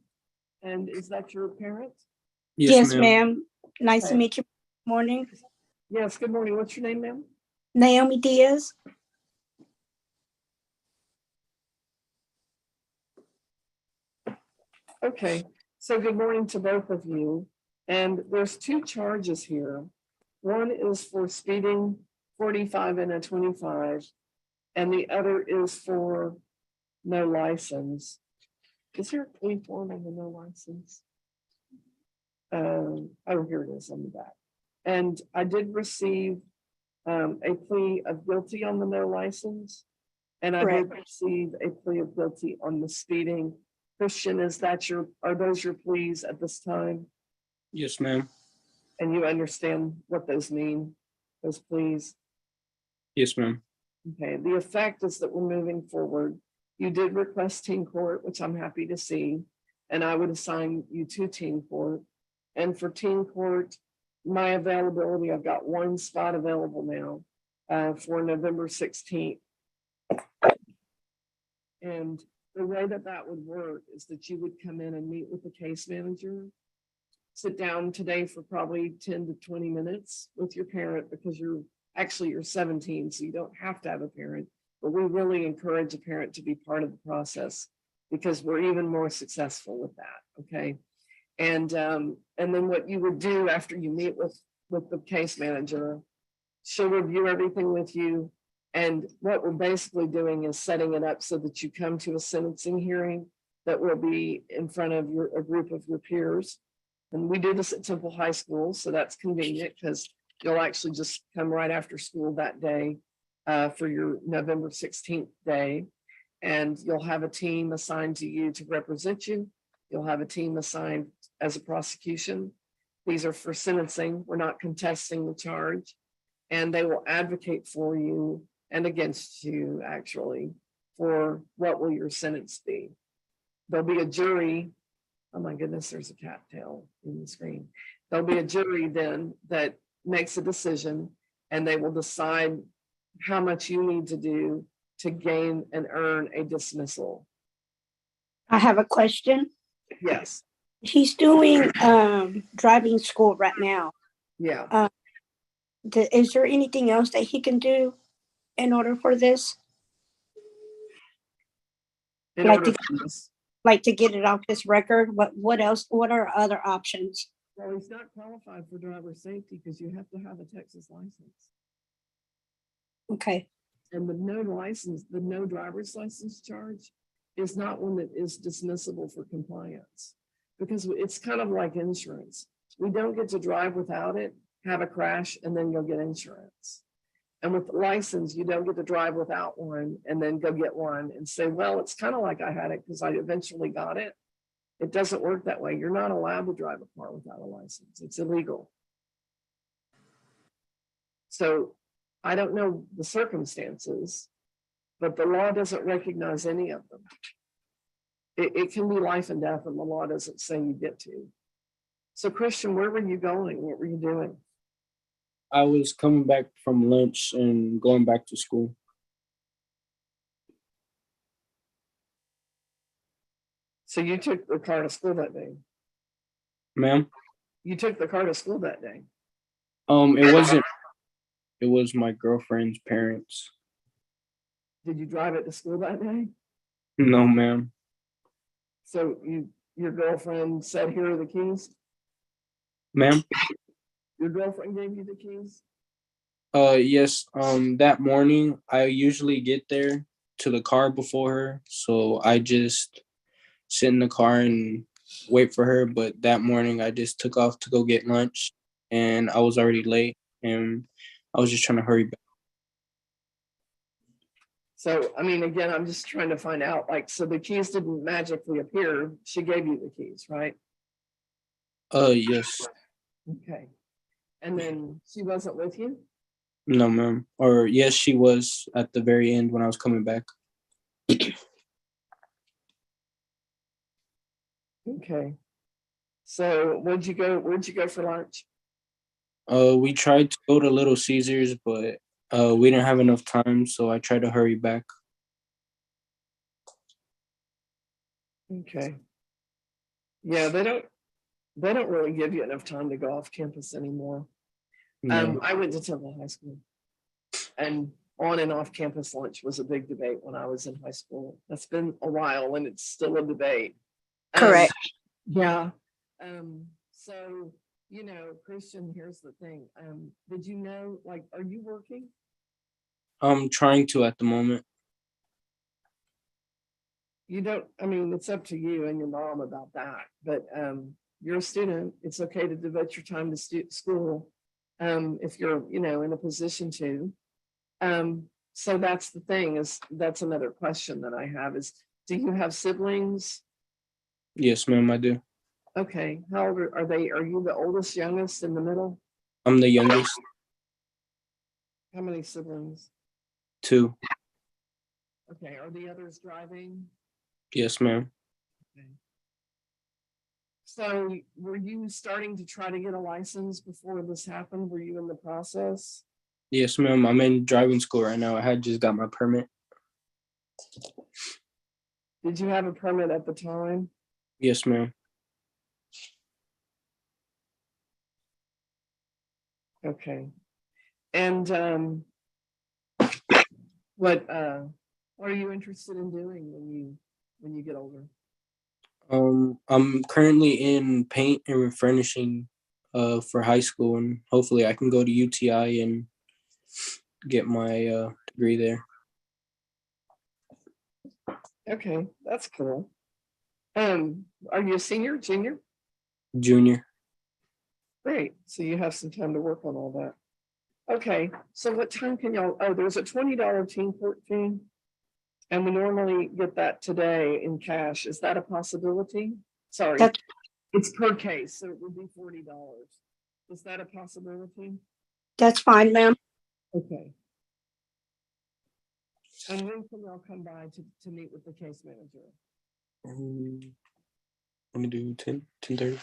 And is that your parent? Yes, ma'am. Nice to Okay. meet you. Morning. Yes, good morning. What's your name, ma'am? Naomi Diaz. Okay, so good morning to both of you. And there's two charges here. One is for speeding 45 and a 25, and the other is for no license. Is there a plea form on the no license? Oh, here it is on the back. And I did receive a plea of guilty on the no license, and I did receive a plea of guilty on the speeding. Christian, are those your pleas at this time? Yes, ma'am. And you understand what those mean, those pleas? Yes, ma'am. Okay, the effect is that we're moving forward. You did request teen court, which I'm happy to see, and I would assign you to teen court. And for teen court, my availability, I've got one spot available now for November 16th. And the way that would work is that you would come in and meet with the case manager, sit down today for probably 10 to 20 minutes with your parent because you're Actually, you're 17, so you don't have to have a parent, but we really encourage a parent to be part of the process because we're even more successful with that. Okay. And then what you would do after you meet with the case manager, she'll review everything with you. And what we're basically doing is setting it up so that you come to a sentencing hearing that will be in front of a group of your peers. And we do this at Temple High School, so that's convenient because you'll actually just come right after school that day for your November 16th day. And you'll have a team assigned to you to represent you. You'll have a team assigned as a prosecution. These are for sentencing. We're not contesting the charge. And they will advocate for you and against you, actually, for what will your sentence be. There'll be a jury. Oh my goodness, there's a cat tail in the screen. There'll be a jury then that makes a decision, and they will decide how much you need to do to gain and earn a dismissal. I have a question. Yes. He's doing driving school right now. Yeah. Is there anything else that he can do in order for this? In Like order to- for this. Like to get it off his record? What else? What are other options? Well, he's not qualified for driver's safety because you have to have a Texas license. Okay. And the no driver's license charge is not one that is dismissible for compliance, because it's kind of like insurance. We don't get to drive without it, have a crash, and then go get insurance. And with the license, you don't get to drive without one and then go get one and say, well, it's kind of like I had it because I eventually got it. It doesn't work that way. You're not allowed to drive a car without a license. It's illegal. So I don't know the circumstances, but the law doesn't recognize any of them. It can be life and death, and the law doesn't say you get to. So Christian, where were you going? What were you doing? I was coming back from lunch and going back to school. So you took the car to school that day? Ma'am? You took the car to school that day? It wasn't, it was my girlfriend's parents. Did you drive it to school that day? No, ma'am. So your girlfriend said, here are the keys? Ma'am? Your girlfriend gave you the keys? Yes, that morning I usually get there to the car before her, so I just sit in the car and wait for her. But that morning I just took off to go get lunch, and I was already late, and I was just trying to hurry back. So, I mean, again, I'm just trying to find out, like, so the keys didn't magically appear. She gave you the keys, right? Yes. Okay. And then she wasn't with you? No, ma'am. Or yes, she was at the very end when I was coming back. Okay. So where'd you go for lunch? We tried to go to Little Caesars, but we didn't have enough time, so I tried to hurry back. Okay. Yeah, they don't really give you enough time to go off campus anymore. No. I went to Temple High School, and on and off campus lunch was a big debate when I was in high school. That's been a while, and it's still a debate. Correct. Yeah. So, Christian, here's the thing. Did you know, like, are you working? I'm trying to at the moment. You don't, I mean, it's up to you and your mom about that, but you're a student. It's okay to devote your time to school if you're, in a position to. So that's the thing, that's another question that I have is, do you have siblings? Yes, ma'am, I do. Okay, how old are they? Are you the oldest, youngest, in the middle? I'm the youngest. How many siblings? 2. Okay, are the others driving? Yes, ma'am. Okay. So were you starting to try to get a license before this happened? Were you in the process? Yes, ma'am. I'm in driving school right now. I had just got my permit. Did you have a permit at the time? Yes, ma'am. Okay. And what are you interested in doing when you get older? I'm currently in paint and refurnishing for high school, and hopefully I can go to UTI and get my degree there. Okay, that's cool. Are you a senior, junior? Junior. Great. So you have some time to work on all that. Okay, so what time can y'all, oh, there's a $20 team court fee. And we normally get that today in cash. Is that a possibility? Sorry, That's- it's per case, so it would be $40. Is that a possibility? That's fine, ma'am. Okay. And when can y'all come by to meet with the case manager? Let me do 10:30.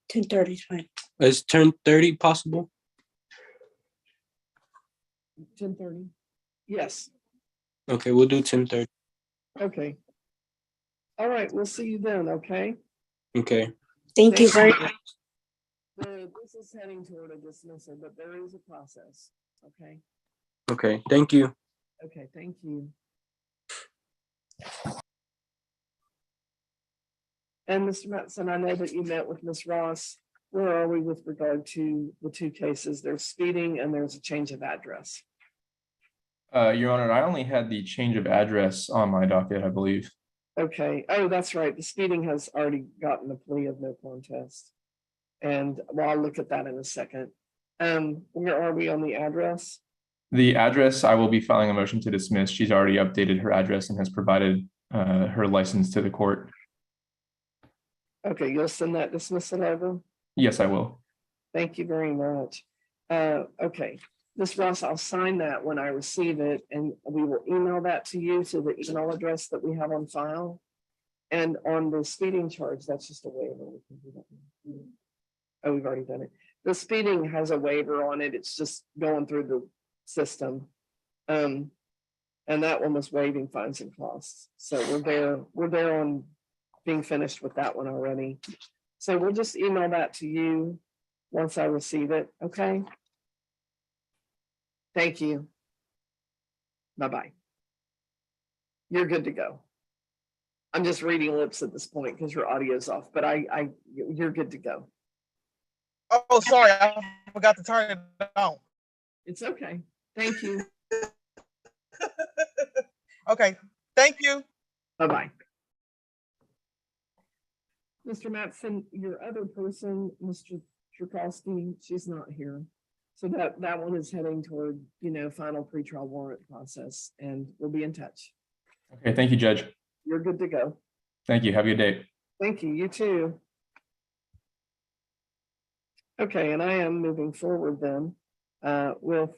10:30 is fine. Is 10:30 possible? 10:30? Yes. Okay, we'll do 10:30. Okay. All right, we'll see you then, okay? Okay. Thank you very much. This is heading toward a dismissal, but there is a process, okay? Okay, thank you. Okay, thank you. And Mr. Matson, I know that you met with Ms. Ross. Where are we with regard to the two cases? There's speeding and there's a change of address. Your Honor, I only had the change of address on my docket, I believe. Okay, oh, that's right. The speeding has already gotten a plea of no contest. And well, I'll look at that in a second. Where are we on the address? The address, I will be filing a motion to dismiss. She's already updated her address and has provided her license to the court. Okay, you'll send that dismissal over? Yes, I will. Thank you very much. Okay, Ms. Ross, I'll sign that when I receive it, and we will email that to you to the email address that we have on file. And on the speeding charge, that's just a waiver. We can do that. Oh, we've already done it. The speeding has a waiver on it. It's just going through the system. And that one was waiving fines and costs. So we're there on being finished with that one already. So we'll just email that to you once I receive it, okay? Thank you. Bye-bye. You're good to go. I'm just reading lips at this point because your audio's off, but you're good to go. Oh, sorry, I forgot to turn it on. It's okay. Thank you. Okay, thank you. Bye-bye. Mr. Matson, your other person, Mr. Churkowski, she's not here. So that one is heading toward, final pretrial warrant process, and we'll be in touch. Okay, thank you, Judge. You're good to go. Thank you. Have a good day. Thank you. You too. Okay, and I am moving forward then with,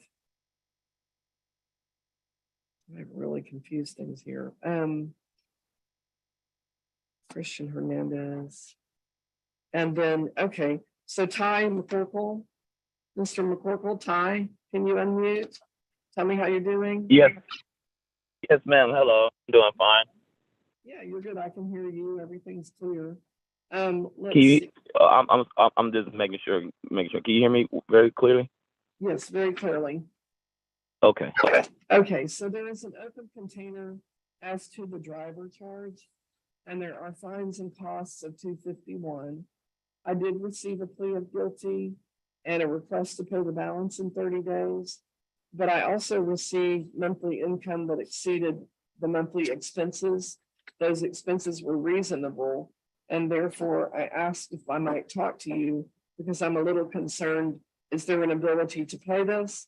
I've really confused things here. Christian Hernandez. And then, okay, so Ty McCorkle, Mr. McCorkle, Ty, can you unmute? Tell me how you're doing. Yes. Yes, ma'am. Hello. I'm doing fine. Yeah, you're good. I can hear you. Everything's clear. Can Let's you, see. I'm just making sure. Can you hear me very clearly? Yes, very clearly. Okay. Okay, so there is an open container as to the driver charge, and there are fines and costs of $251. I did receive a plea of guilty and a request to pay the balance in 30 days, but I also received monthly income that exceeded the monthly expenses. Those expenses were reasonable, and therefore I asked if I might talk to you because I'm a little concerned. Is there an ability to pay this,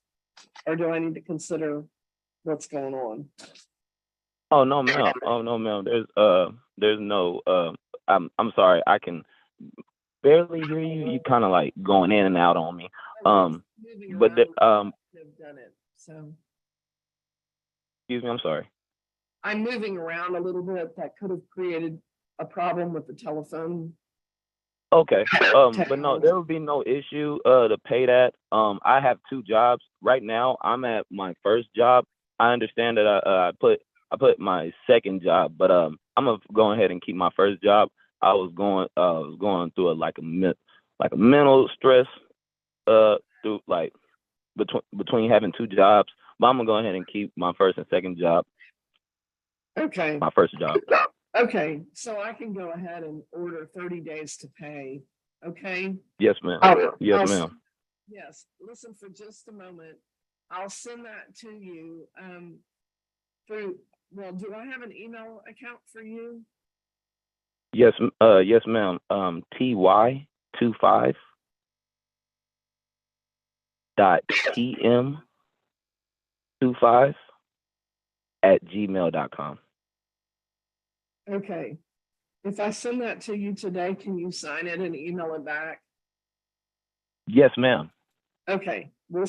or do I need to consider what's going on? Oh no, ma'am. Oh no, ma'am. There's no. I'm sorry. I can barely hear you. You kind of like going in and out on me. But I've done it. So excuse me. I'm sorry. I'm moving around a little bit. That could have created a problem with the telephone. Okay. But no, there would be no issue to pay that. I have two jobs right now. I'm at my first job. I understand that I put my second job, but I'm gonna go ahead and keep my first job. I was going through a mental stress through like between having two jobs, but I'm gonna go ahead and keep my first and second job. Okay. My first job. Okay, so I can go ahead and order 30 days to pay, okay? Yes, ma'am. I'll- Yes, I'll- ma'am. Yes, listen for just a moment. I'll send that to you, through, well, do I have an email account for you? Yes, yes, ma'am. TY25 dot TM25 at gmail.com. Okay. If I send that to you today, can you sign it and email it back? Yes, ma'am. Okay, we'll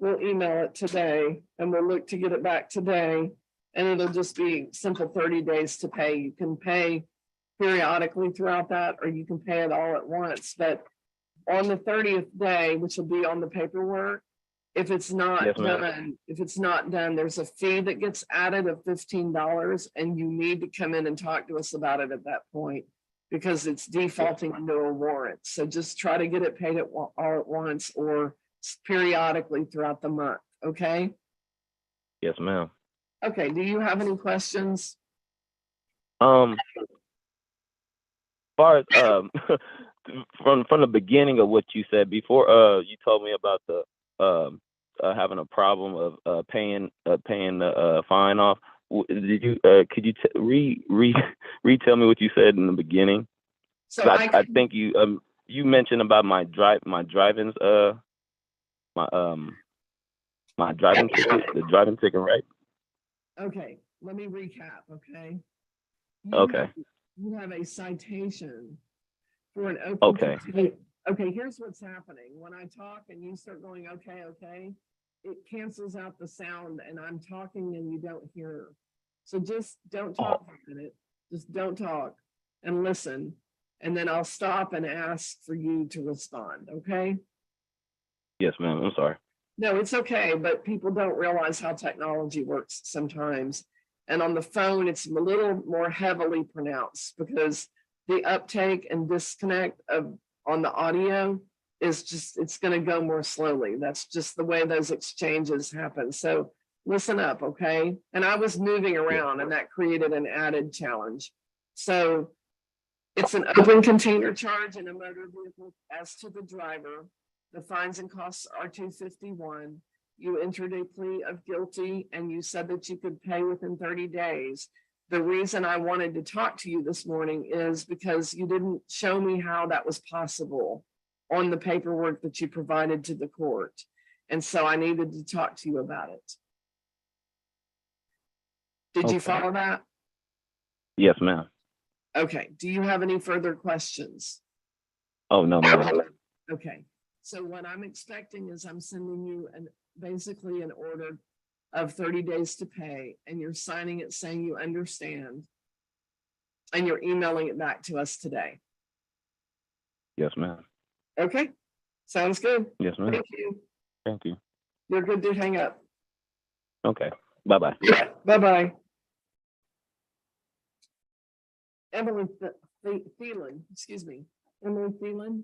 email it today and we'll look to get it back today. And it'll just be simple 30 days to pay. You can pay periodically throughout that, or you can pay it all at once. But on the 30th day, which will be on the paperwork, if it's not Yes, ma'am. done, there's a fee that gets added of $15, and you need to come in and talk to us about it at that point because it's defaulting into a warrant. So just try to get it paid all at once or periodically throughout the month. Okay. Yes, ma'am. Okay. Do you have any questions? Far as from the beginning of what you said before, you told me about the having a problem of paying the fine off. Did you could you retell me what you said in the beginning? So I think you mentioned about my driving ticket, the driving ticket, right? Okay, let me recap, okay? Okay. You have a citation for an open. Okay. Okay, here's what's happening. When I talk and you start going, okay, okay, it cancels out the sound and I'm talking and you don't hear. So just don't talk for a minute. Just don't talk and listen. And then I'll stop and ask for you to respond, okay? Yes, ma'am. I'm sorry. No, it's okay, but people don't realize how technology works sometimes. And on the phone, it's a little more heavily pronounced because the uptake and disconnect on the audio is just, it's going to go more slowly. That's just the way those exchanges happen. So listen up, okay? And I was moving around and that created an added challenge. So it's an open container charge in a motor vehicle. As to the driver, the fines and costs are $251. You entered a plea of guilty and you said that you could pay within 30 days. The reason I wanted to talk to you this morning is because you didn't show me how that was possible on the paperwork that you provided to the court. And so I needed to talk to you about it. Did you follow that? Yes, ma'am. Okay. Do you have any further questions? Oh, no, ma'am. Okay. So what I'm expecting is I'm sending you basically an order of 30 days to pay, and you're signing it saying you understand, and you're emailing it back to us today. Yes, ma'am. Okay. Sounds good. Yes, ma'am. Thank you. Thank you. You're good to hang up. Okay. Bye-bye. Bye-bye. Emily Thielen, excuse me. Emily Thielen.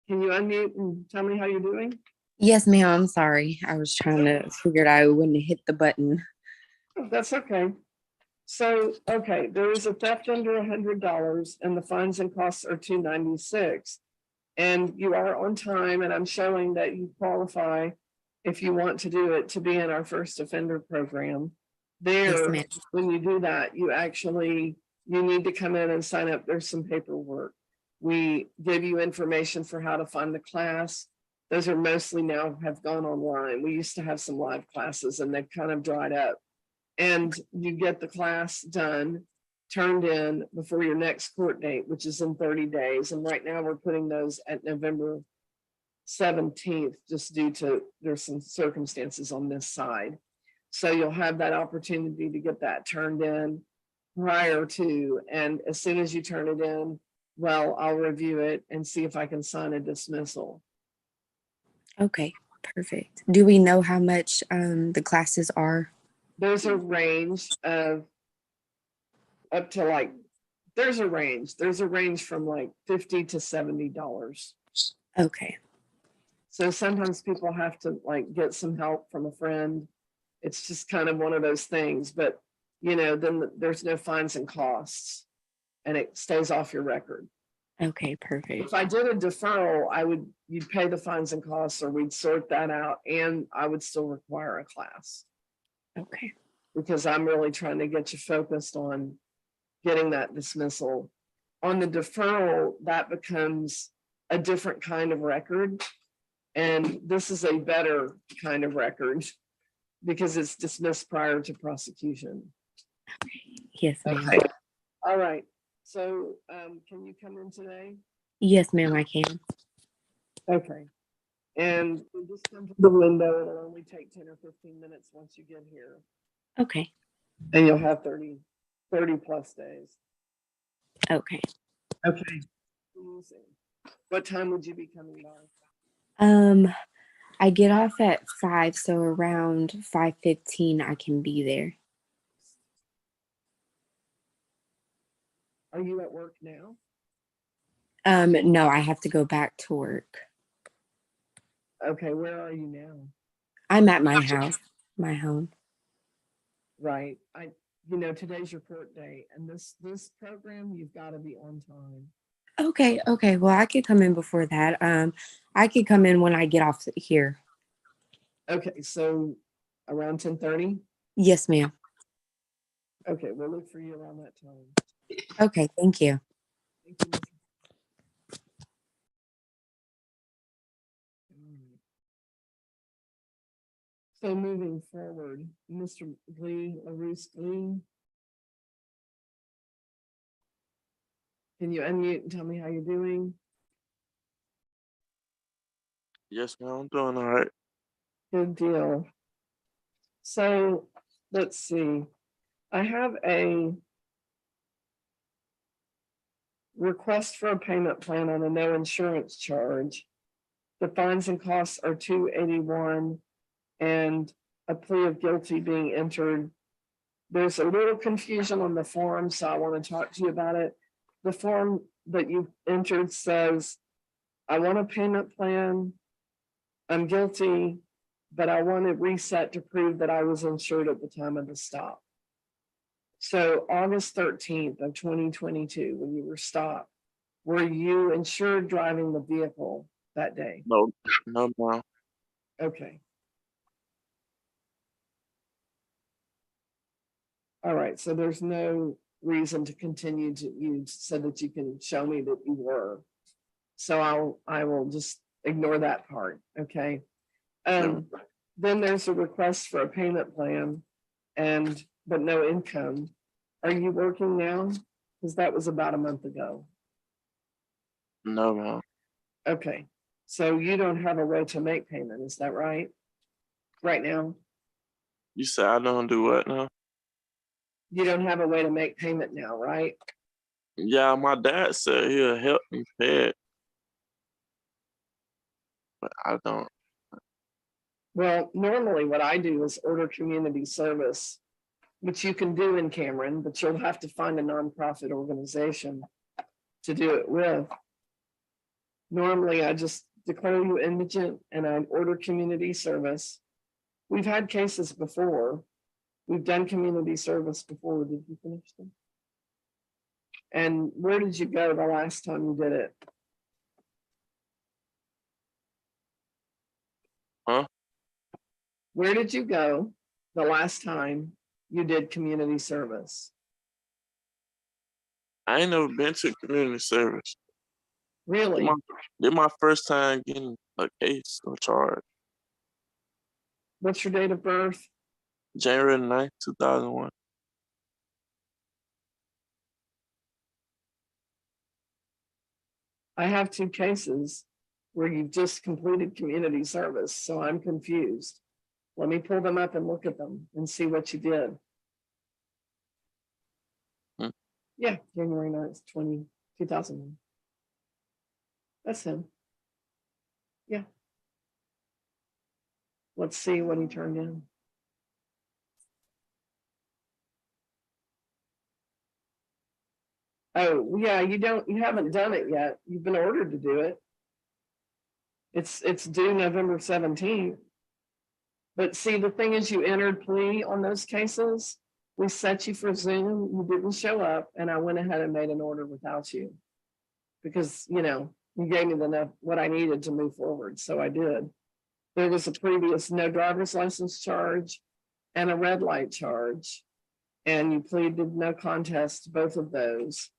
Can you unmute and tell me how you're doing? Yes, ma'am. I'm sorry. I was trying to figure it out. I wouldn't hit the button. Oh, that's okay. So, okay, there is a theft under $100 and the fines and costs are $296. And you are on time, and I'm showing that you qualify, if you want to do it, to be in our first offender program. There, ma'am. when you do that, you need to come in and sign up. There's some paperwork. We give you information for how to find the class. Those are mostly now have gone online. We used to have some live classes and they've kind of dried up. And you get the class done, turned in before your next court date, which is in 30 days. And right now we're putting those at November 17th, just due to there's some circumstances on this side. So you'll have that opportunity to get that turned in prior to, and as soon as you turn it in, well, I'll review it and see if I can sign a dismissal. Okay, perfect. Do we know how much the classes are? There's a range of up to like There's a range. There's a range from like $50 to $70. Okay. So sometimes people have to like get some help from a friend. It's just kind of one of those things, but then there's no fines and costs and it stays off your record. Okay, perfect. If I did a deferral, you'd pay the fines and costs, or we'd sort that out, and I would still require a class. Okay. Because I'm really trying to get you focused on getting that dismissal. On the deferral, that becomes a different kind of record. And this is a better kind of record because it's dismissed prior to prosecution. Yes, ma'am. Okay. All right. So can you come in today? Yes, ma'am, I can. Okay. And just come to the window. It'll only take 10 or 15 minutes once you get here. Okay. And you'll have 30 plus days. Okay. Okay. What time would you be coming by? I get off at 5, so around 5:15 I can be there. Are you at work now? No, I have to go back to work. Okay, where are you now? I'm at my house, my home. Right. Today's your court day, and this program, you've got to be on time. Okay. Well, I could come in before that. I could come in when I get off here. Okay, so around 10:30? Yes, ma'am. Okay, we'll look for you around that time. Okay, thank you. Thank you. So moving forward, Mr. Glee, LaRousse Glee. Can you unmute and tell me how you're doing? Yes, ma'am. I'm doing all right. Good deal. So let's see. I have a request for a payment plan on a no insurance charge. The fines and costs are $281 and a plea of guilty being entered. There's a little confusion on the form, so I want to talk to you about it. The form that you entered says, I want a payment plan. I'm guilty, but I want to reset to prove that I was insured at the time of the stop. So August 13th of 2022, when you were stopped, were you insured driving the vehicle that day? No, ma'am. Okay. All right, so there's no reason to continue to use so that you can show me that you were. So I will just ignore that part, okay? Then there's a request for a payment plan but no income. Are you working now? Because that was about a month ago. No, ma'am. Okay, so you don't have a way to make payment, is that right? Right now? You said I don't do what now? You don't have a way to make payment now, right? Yeah, my dad said he'll help me pay it, but I don't. Well, normally what I do is order community service, which you can do in Cameron, but you'll have to find a nonprofit organization to do it with. Normally, I just declare you indigent and I order community service. We've had cases before. We've done community service before. Did you finish them? And where did you go the last time you did it? Huh? Where did you go the last time you did community service? I ain't never been to community service. Really? This my first time getting a case or charge. What's your date of birth? January 9th, 2001. I have 2 cases where you've just completed community service, so I'm confused. Let me pull them up and look at them and see what you did. Yeah, January 9th, 2001. That's him. Yeah. Let's see what he turned in. Oh, yeah, you haven't done it yet. You've been ordered to do it. It's due November 17th. But see, the thing is, you entered plea on those cases. We set you for Zoom, you didn't show up, and I went ahead and made an order without you. Because, you gave me what I needed to move forward, so I did. There was a previous no driver's license charge and a red light charge. And you pleaded no contest to both of those.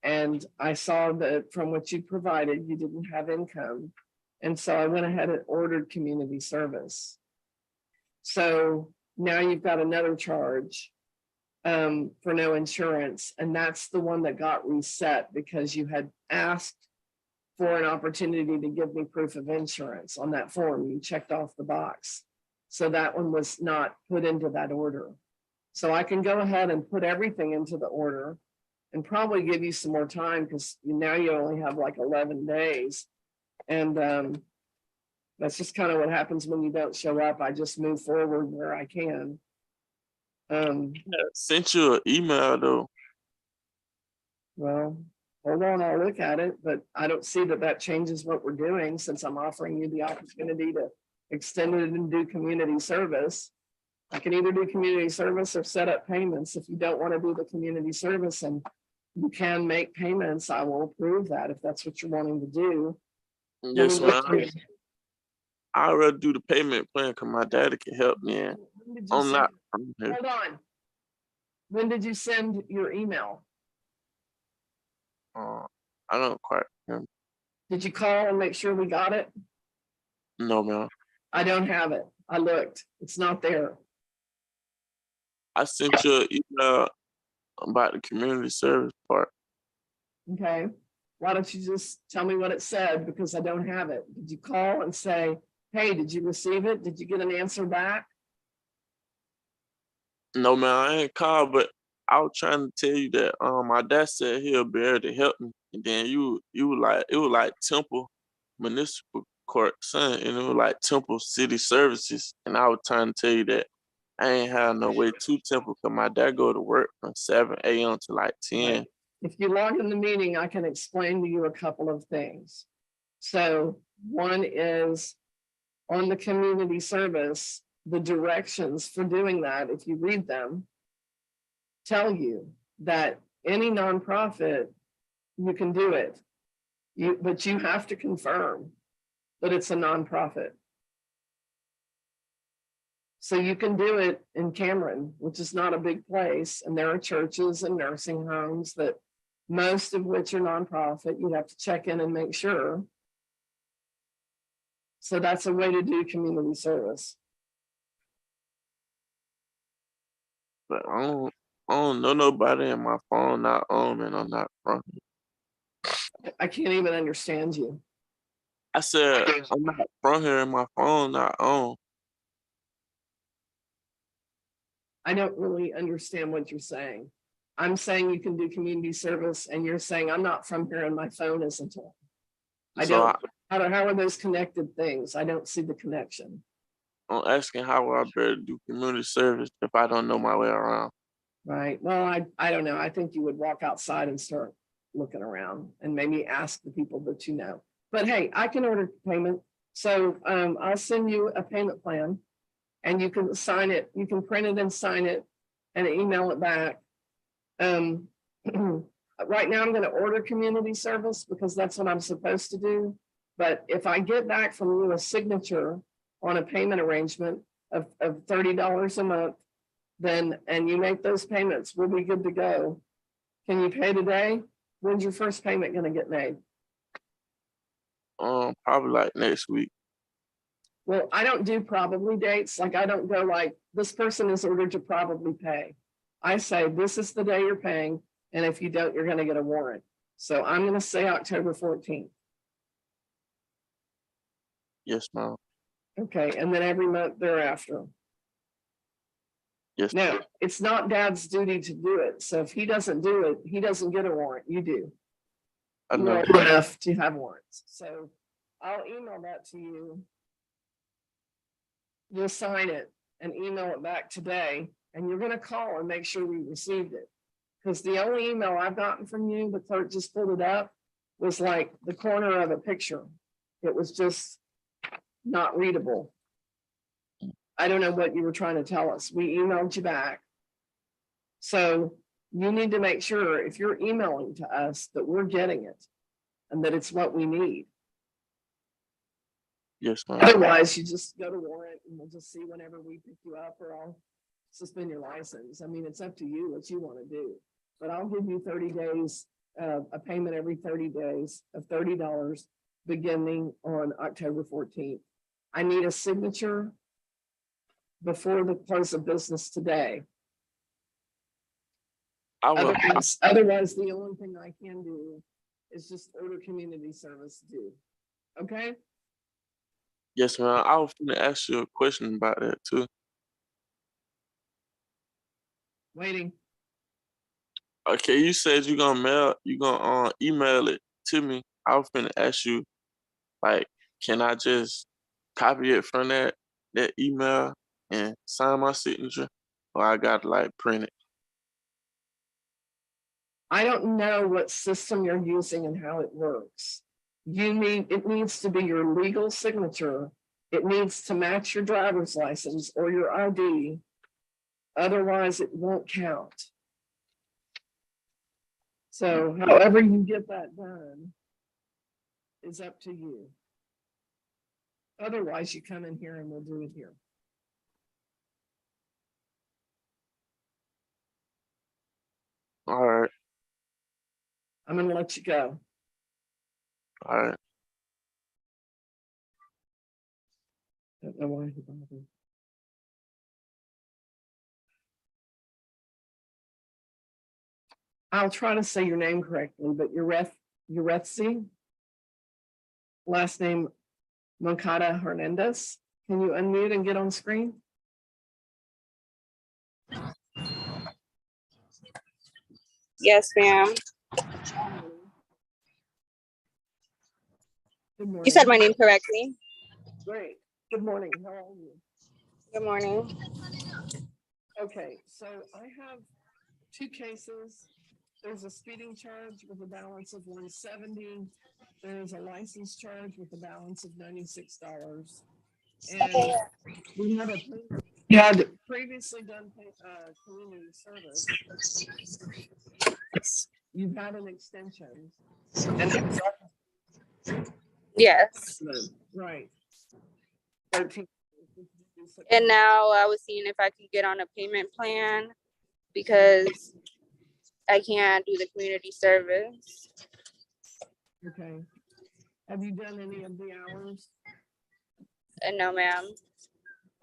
And I saw that from what you provided, you didn't have income. And so I went ahead and ordered community service. So now you've got another charge for no insurance. And that's the one that got reset because you had asked for an opportunity to give me proof of insurance on that form. You checked off the box. So that one was not put into that order. So I can go ahead and put everything into the order and probably give you some more time because now you only have like 11 days. And that's just kind of what happens when you don't show up. I just move forward where I can. Sent you an email though. Well, hold on, I'll look at it, but I don't see that changes what we're doing since I'm offering you the opportunity to extend it and do community service. I can either do community service or set up payments. If you don't want to do the community service and you can make payments, I will approve that if that's what you're wanting to do. Yes, ma'am. I'd rather do the payment plan because my daddy can help me. And I'm not from here. Hold on. When did you send your email? I don't quite remember. Did you call and make sure we got it? No, ma'am. I don't have it. I looked. It's not there. I sent you an email about the community service part. Okay. Why don't you just tell me what it said because I don't have it. Did you call and say, hey, did you receive it? Did you get an answer back? No, man, I ain't called, but I was trying to tell you that my dad said he'll be able to help me. And then you were like, it was like Temple Municipal Court, son, and it was like Temple City Services. And I was trying to tell you that I ain't have no way to Temple because my dad go to work from 7 a.m. to like 10. Right. If you log in the meeting, I can explain to you a couple of things. So one is on the community service, the directions for doing that, if you read them, tell you that any nonprofit, you can do it. But you have to confirm that it's a nonprofit. So you can do it in Cameron, which is not a big place. And there are churches and nursing homes that most of which are nonprofit. You have to check in and make sure. So that's a way to do community service. But I don't know nobody in my phone not on, and I'm not from here. I can't even understand you. I said I'm not from here and my phone not on. I don't really understand what you're saying. I'm saying you can do community service and you're saying I'm not from here and my phone isn't on. How are those connected things? I don't see the connection. I'm asking how I better do community service if I don't know my way around. Right. Well, I don't know. I think you would walk outside and start looking around and maybe ask the people that you know. But hey, I can order payment. So I'll send you a payment plan and you can sign it. You can print it and sign it and email it back. Right now I'm going to order community service because that's what I'm supposed to do. But if I get back from you a signature on a payment arrangement of $30 a month, then, and you make those payments, we'll be good to go. Can you pay today? When's your first payment going to get made? Probably like next week. Well, I don't do probably dates. Like I don't go like this person is ordered to probably pay. I say, this is the day you're paying. And if you don't, you're going to get a warrant. So I'm going to say October 14th. Yes, ma'am. Okay. And then every month thereafter. Yes. Now, it's not dad's duty to do it. So if he doesn't do it, he doesn't get a warrant. You do. I know. You're old enough to have warrants. So I'll email that to you. You'll sign it and email it back today. And you're going to call and make sure we received it. Because the only email I've gotten from you, the clerk just pulled it up, was like the corner of a picture. It was just not readable. I don't know what you were trying to tell us. We emailed you back. So you need to make sure if you're emailing to us that we're getting it and that it's what we need. Yes, ma'am. Otherwise, you just go to warrant and we'll just see whenever we pick you up, or I'll suspend your license. I mean, it's up to you what you want to do. But I'll give you 30 days, a payment every 30 days of $30 beginning on October 14th. I need a signature before the close of business today. I will. Otherwise, the only thing I can do is just order community service due. Okay? Yes, ma'am. I was gonna ask you a question about that too. Waiting. Okay, you said you're gonna email it to me. I was gonna ask you, like, can I just copy it from that email and sign my signature, or I gotta like print it? I don't know what system you're using and how it works. It needs to be your legal signature. It needs to match your driver's license or your ID. Otherwise, it won't count. So however you get that done is up to you. Otherwise, you come in here and we'll do it here. All right. I'm gonna let you go. All right. Don't know why he bothered. I'll try to say your name correctly, but Urethzi, last name Moncada Hernandez. Can you unmute and get on screen? Yes, ma'am. Good morning. You said my name correctly. Great. Good morning. How are you? Good morning. Okay, so I have two cases. There's a speeding charge with a balance of $170. There's a license charge with a balance of $96. And we have had previously done community service. You've had an extension. And Yes. right. 13. And now I was seeing if I could get on a payment plan because I can't do the community service. Okay. Have you done any of the hours? No, ma'am.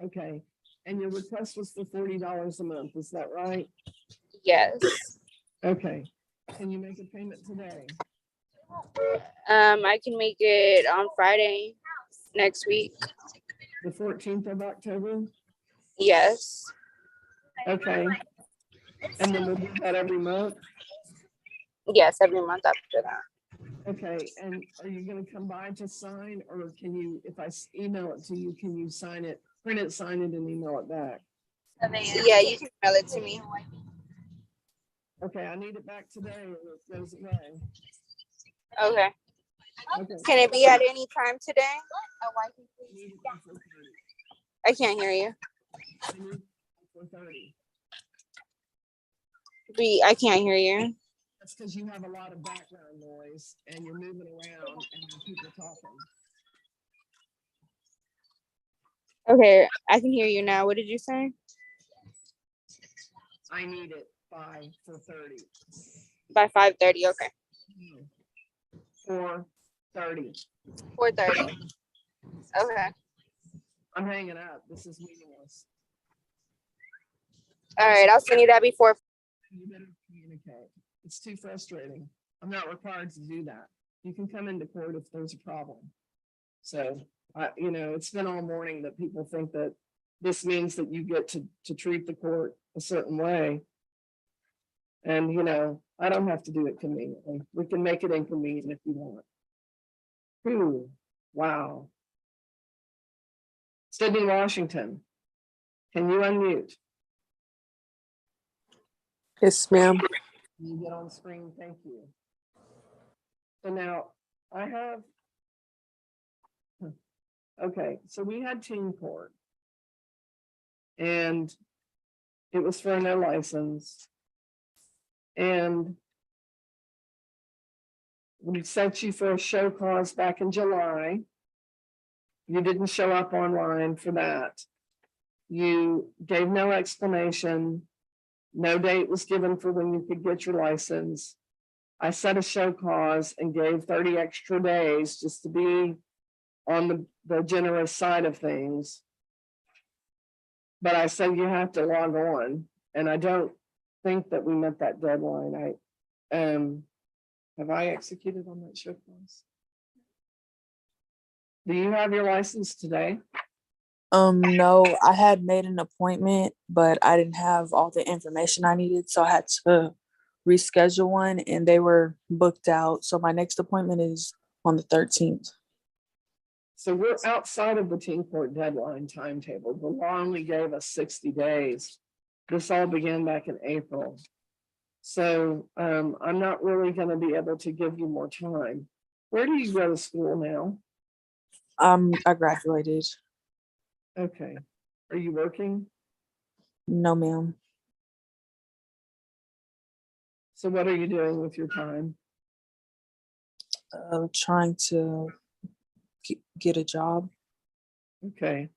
Okay. And your request was for $40 a month, is that right? Yes. Okay. Can you make a payment today? I can make it on Friday next week. The 14th of October? Yes. Okay. And then we'll do that every month? Yes, every month after that. Okay. And are you going to come by to sign, or can you, if I email it to you, can you sign it, print it, sign it, and email it back? Yeah, you can mail it to me. Okay. I need it back today or it goes away. Okay. Okay. Can it be at any time today? I can't hear you. 4:30. I can't hear you. That's because you have a lot of background noise and you're moving around and people talking. Okay, I can hear you now. What did you say? I need it by 4:30. By 5:30, okay. 4:30. 4:30. Okay. I'm hanging up. This is meaningless. All right, I'll send you that before. You better communicate. It's too frustrating. I'm not required to do that. You can come into court if there's a problem. So, it's been all morning that people think that this means that you get to treat the court a certain way. And, I don't have to do it conveniently. We can make it inconvenient if you want. Ooh, wow. Sydney, Washington, can you unmute? Yes, ma'am. Can you get on screen? Thank you. So now I have, okay, so we had teen court. And it was for a no license. And we sent you for a show cause back in July. You didn't show up online for that. You gave no explanation. No date was given for when you could get your license. I set a show cause and gave 30 extra days just to be on the generous side of things. But I said you have to log on, and I don't think that we met that deadline. Have I executed on that show cause? Do you have your license today? No, I had made an appointment, but I didn't have all the information I needed, so I had to reschedule one, and they were booked out. So my next appointment is on the 13th. So we're outside of the teen court deadline timetable. The law only gave us 60 days. This all began back in April. So I'm not really going to be able to give you more time. Where do you go to school now? I graduated. Okay. Are you working? No, ma'am. So what are you doing with your time? Trying to get a job. Okay.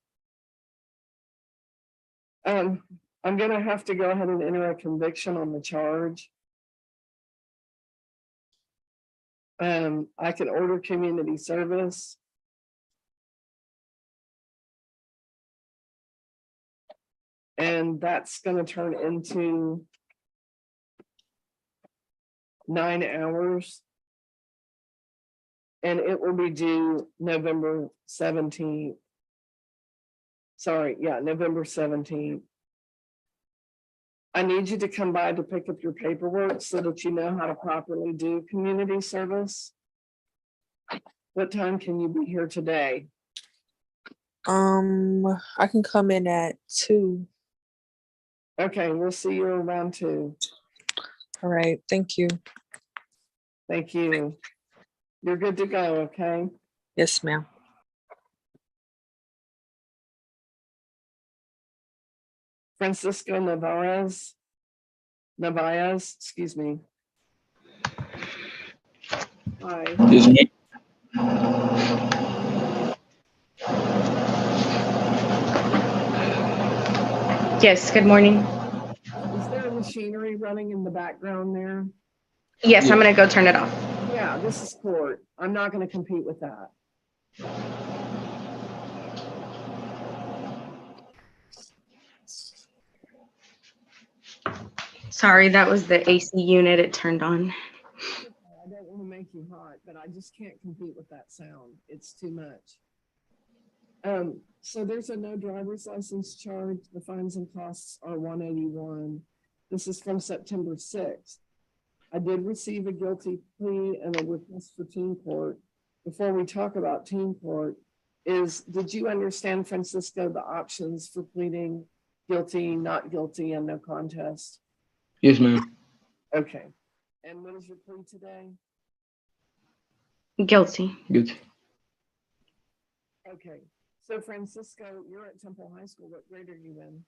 I'm gonna have to go ahead and enter a conviction on the charge. I can order community service. And that's gonna turn into 9 hours. And it will be due November 17th. Sorry, yeah, November 17th. I need you to come by to pick up your paperwork so that you know how to properly do community service. What time can you be here today? I can come in at 2. Okay, we'll see you around 2. All right, thank you. Thank you. You're good to go, okay? Yes, ma'am. Francisco Narvaez, excuse me. Hi. Yes, ma'am. Yes, good morning. Is there a machinery running in the background there? Yes, I'm gonna go turn it off. Yeah, this is court. I'm not gonna compete with that. Sorry, that was the AC unit it turned on. I don't want to make you hot, but I just can't compete with that sound. It's too much. So there's a no driver's license charge. The fines and costs are $181. This is from September 6th. I did receive a guilty plea and a request for teen court. Before we talk about teen court, did you understand, Francisco, the options for pleading guilty, not guilty, and no contest? Yes, ma'am. Okay. And what is your plea today? Guilty. Good. Okay. So Francisco, you're at Temple High School. What grade are you in?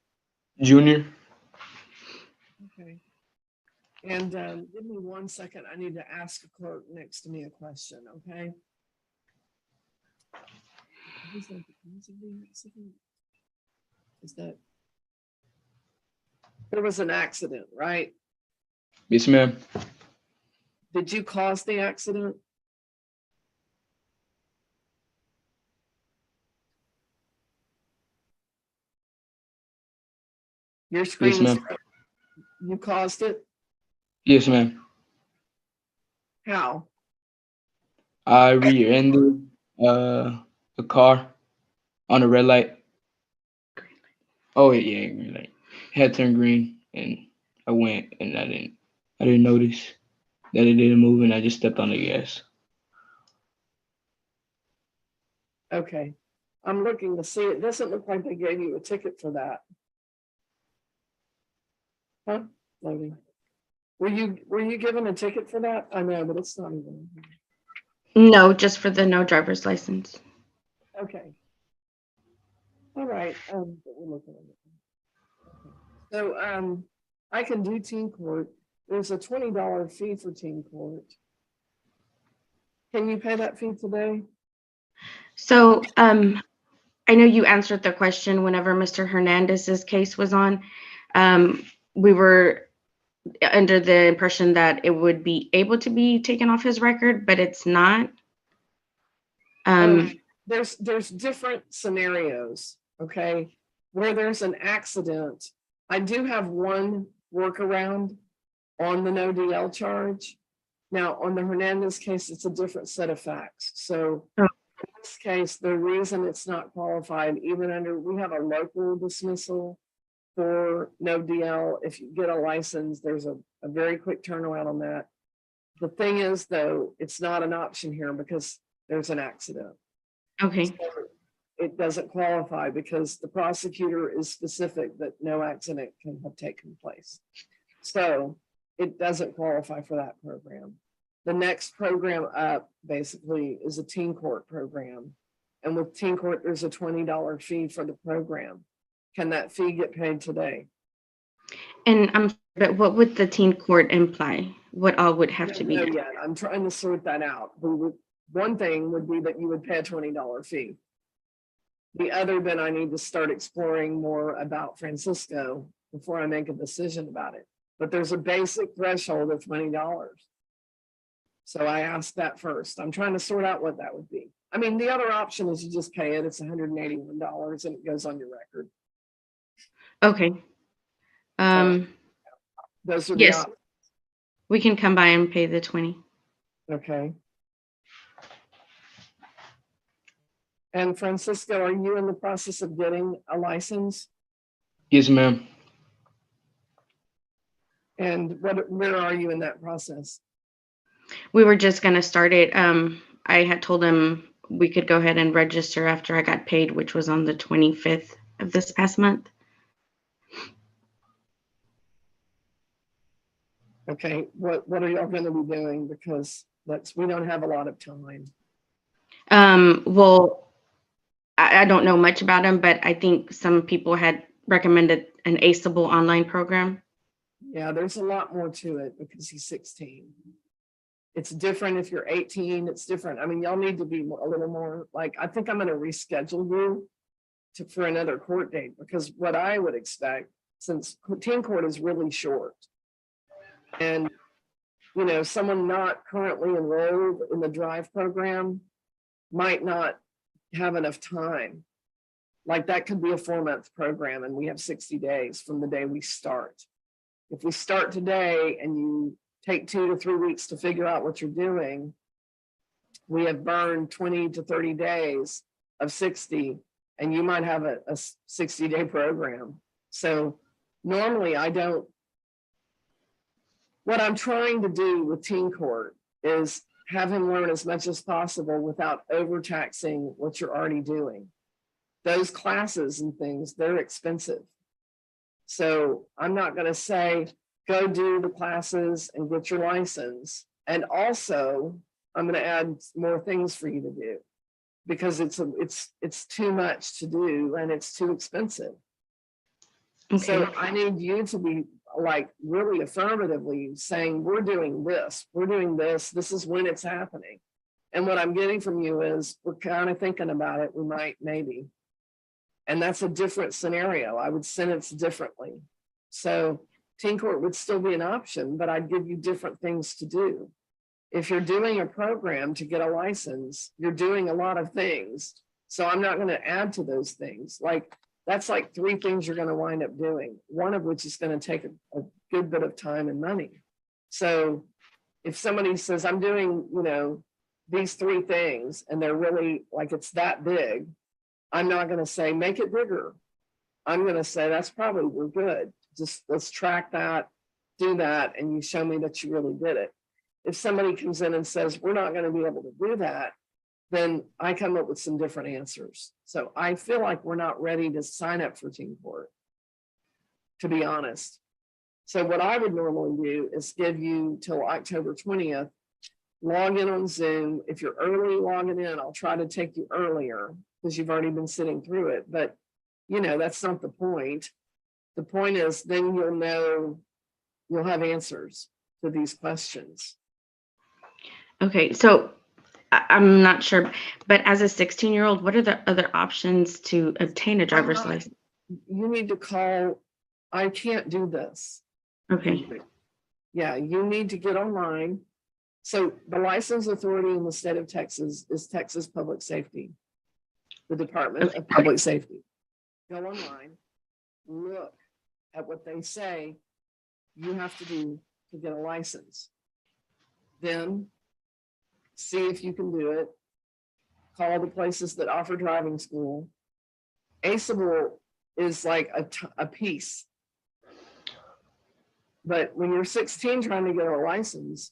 Junior. Okay. And give me 1 second. I need to ask a clerk next to me a question, okay? Is that there was an accident, right? Yes, ma'am. Did you cause the accident? Your screen Yes, is, ma'am. you caused it? Yes, ma'am. How? I rear-ended a car on a red light. Oh yeah, green light. It had turned green, and I went, and I didn't notice that it didn't move, and I just stepped on the gas. Okay. I'm looking to see. It doesn't look like they gave you a ticket for that. Huh? Loading. Were you given a ticket for that? I know, but it's not even. No, just for the no driver's license. Okay. All right. We're looking at it. So I can do teen court. There's a $20 fee for teen court. Can you pay that fee today? So I know you answered the question whenever Mr. Hernandez's case was on. We were under the impression that it would be able to be taken off his record, but it's not. There's different scenarios, okay? Where there's an accident. I do have one workaround on the no DL charge. Now, on the Hernandez case, it's a different set of facts. So in this case, the reason it's not qualified, even under, we have a local dismissal for no DL. If you get a license, there's a very quick turnaround on that. The thing is, though, it's not an option here because there's an accident. Okay. So it doesn't qualify because the prosecutor is specific that no accident can have taken place. So it doesn't qualify for that program. The next program up basically is a teen court program. And with teen court, there's a $20 fee for the program. Can that fee get paid today? And but what would the teen court imply? What all would have to be done? Yet. I'm trying to sort that out. One thing would be that you would pay a $20 fee. The other, then I need to start exploring more about Francisco before I make a decision about it. But there's a basic threshold of $20. So I asked that first. I'm trying to sort out what that would be. I mean, the other option is you just pay it. It's $181 and it goes on your record. Okay. Those are the Yes, options. we can come by and pay the 20. Okay. And Francisco, are you in the process of getting a license? Yes, ma'am. And where are you in that process? We were just going to start it. I had told him we could go ahead and register after I got paid, which was on the 25th of this past month. Okay, what are y'all going to be doing? Because we don't have a lot of time. Well, I don't know much about him, but I think some people had recommended an ACEable online program. Yeah, there's a lot more to it because he's 16. It's different if you're 18. It's different. I mean, y'all need to be a little more like, I think I'm going to reschedule you for another court date because what I would expect, since teen court is really short, and you know, someone not currently enrolled in the drive program might not have enough time. Like that could be a 4-month program and we have 60 days from the day we start. If we start today and you take 2 to 3 weeks to figure out what you're doing, we have burned 20 to 30 days of 60 and you might have a 60-day program. So normally I don't. What I'm trying to do with teen court is have him learn as much as possible without overtaxing what you're already doing. Those classes and things, they're expensive. So I'm not going to say, go do the classes and get your license. And also, I'm going to add more things for you to do because it's too much to do and it's too expensive. Okay. So I need you to be like really affirmatively saying, we're doing this, this is when it's happening. And what I'm getting from you is we're kind of thinking about it. We might, maybe. And that's a different scenario. I would sentence differently. So teen court would still be an option, but I'd give you different things to do. If you're doing a program to get a license, you're doing a lot of things. So I'm not going to add to those things. Like that's like 3 things you're going to wind up doing, one of which is going to take a good bit of time and money. So if somebody says, I'm doing, you know, these 3 things and they're really like, it's that big, I'm not going to say, make it bigger. I'm going to say, that's probably, we're good. Just let's track that, do that. And you show me that you really did it. If somebody comes in and says, we're not going to be able to do that, then I come up with some different answers. So I feel like we're not ready to sign up for teen court, to be honest. So what I would normally do is give you till October 20th, log in on Zoom. If you're early logging in, I'll try to take you earlier because you've already been sitting through it. But, you know, that's not the point. The point is then you'll know, you'll have answers to these questions. Okay, so I'm not sure, but as a 16-year-old, what are the other options to obtain a driver's license? You need to call, I can't do this. Okay. Yeah, you need to get online. So the license authority in the state of Texas is Texas Public Safety, the Department of Public Safety. Go online, look at what they say you have to do to get a license. Then see if you can do it. Call the places that offer driving school. ACEable is like a piece. But when you're 16 trying to get a license,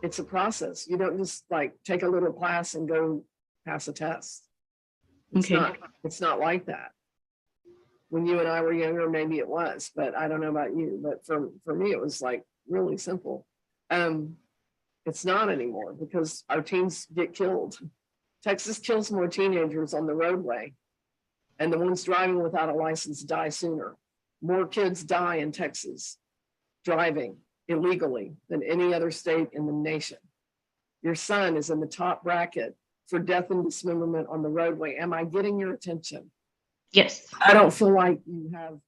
it's a process. You don't just like take a little class and go pass a test. It's not like that. When you and I were younger, maybe it was, but I don't know about you. But for me, it was like really simple. It's not anymore because our teens get killed. Texas kills more teenagers on the roadway, and the ones driving without a license die sooner. More kids die in Texas driving illegally than any other state in the nation. Your son is in the top bracket for death and dismemberment on the roadway. Am I getting your attention? Yes. I don't feel like you have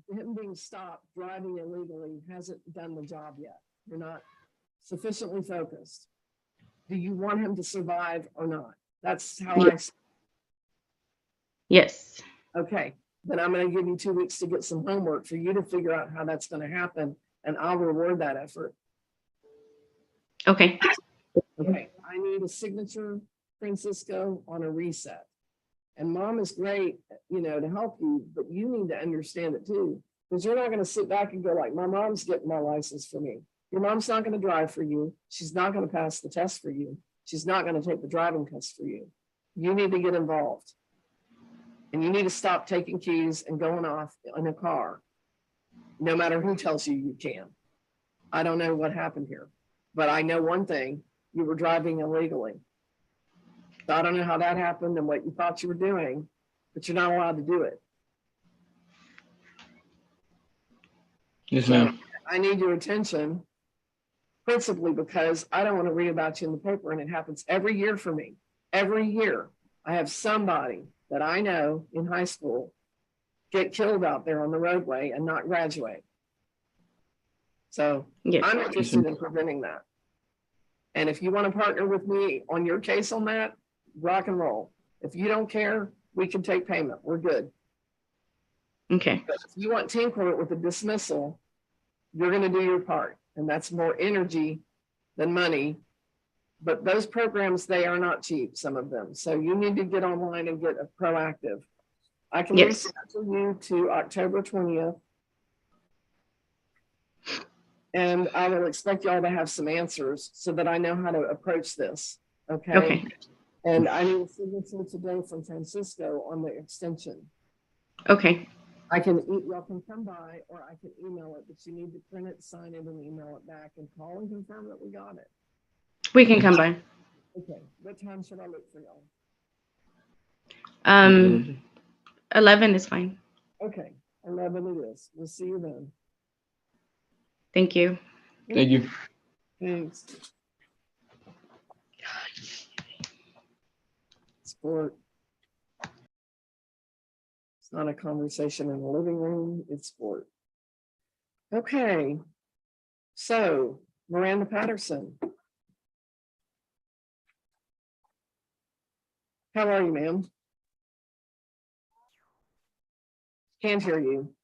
him being stopped driving illegally hasn't done the job yet. You're not sufficiently focused. Do you want him to survive or not? That's how I. Yes. Okay, then I'm going to give you 2 weeks to get some homework for you to figure out how that's going to happen, and I'll reward that effort. Okay. Okay, I need a signature, Francisco, on a reset. And mom is great, you know, to help you, but you need to understand it too, because you're not going to sit back and go like, my mom's getting my license for me. Your mom's not going to drive for you. She's not going to pass the test for you. She's not going to take the driving test for you. You need to get involved. And you need to stop taking keys and going off in a car, no matter who tells you you can. I don't know what happened here, but I know one thing, you were driving illegally. So I don't know how that happened and what you thought you were doing, but you're not allowed to do it. Yes, ma'am. I need your attention, principally because I don't want to read about you in the paper, and it happens every year for me. Every year, I have somebody that I know in high school get killed out there on the roadway and not graduate. So I'm interested in preventing that. And if you want to partner with me on your case on that, rock and roll. If you don't care, we can take payment. We're good. Okay. But if you want teen court with a dismissal, you're going to do your part. And that's more energy than money. But those programs, they are not cheap, some of them. So you need to get online and get proactive. I can reschedule you to October 20th. And I will expect y'all to have some answers so that I know how to approach this. Okay. Okay. And I need a signature today from Francisco on the extension. Okay. Y'all can come by or I can email it, but you need to print it, sign it, and email it back and call and confirm that we got it. We can come by. Okay. What time should I look for y'all? 11 is fine. Okay. 11 it is. We'll see you then. Thank you. Thank you. Thanks. Sport. It's not a conversation in the living room, it's sport. Okay. So, Miranda Patterson. How are you, ma'am? Can't hear you.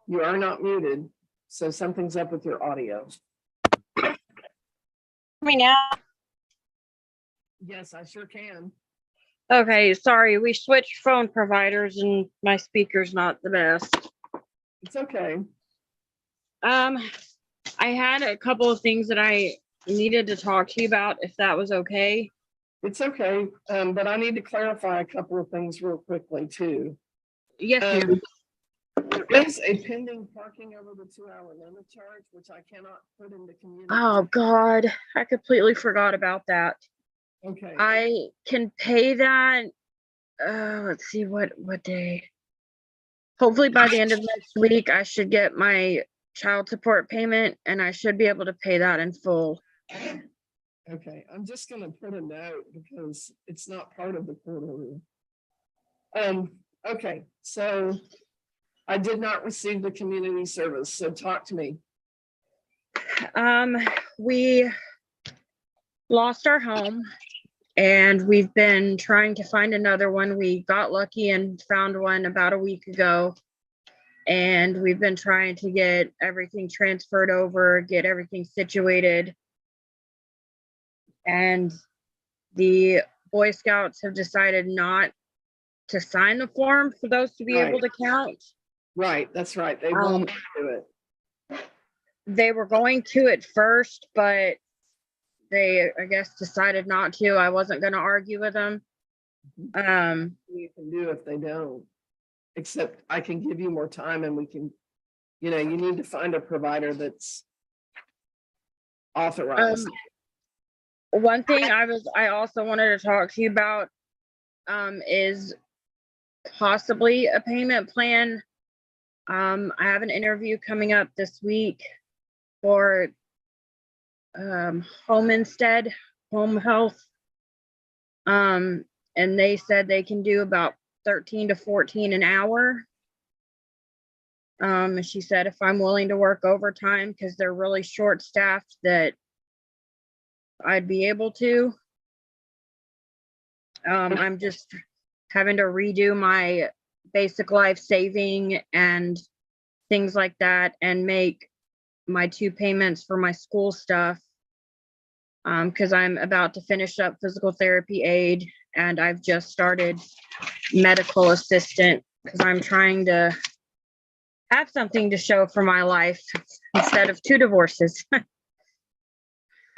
You are not muted, so something's up with your audio. Me now? Yes, I sure can. Okay, sorry, we switched phone providers and my speaker's not the best. It's okay. I had a couple of things that I needed to talk to you about, if that was okay. It's okay, but I need to clarify a couple of things real quickly too. Yes, ma'am. is a pending parking over the 2-hour limit charge, which I cannot put into community. Oh God, I completely forgot about that. Okay. I can pay that. Let's see what day. Hopefully by the end of next week, I should get my child support payment and I should be able to pay that in full. Okay, I'm just gonna put a note because it's not part of the court order. Okay, so I did not receive the community service, so talk to me. We lost our home and we've been trying to find another one. We got lucky and found one about a week ago. And we've been trying to get everything transferred over, get everything situated. And the Boy Scouts have decided not to sign the form for those to be able to count. Right, that's right. They won't do it. They were going to at first, but they, I guess, decided not to. I wasn't going to argue with them. You can do if they don't. Except I can give you more time and we can, you need to find a provider that's authorized. One thing I also wanted to talk to you about is possibly a payment plan. I have an interview coming up this week for home health. And they said they can do about 13 to 14 an hour. She said if I'm willing to work overtime because they're really short staffed that I'd be able to. I'm just having to redo my basic life saving and things like that and make my 2 payments for my school stuff. Because I'm about to finish up physical therapy aid and I've just started medical assistant because I'm trying to have something to show for my life instead of 2 divorces.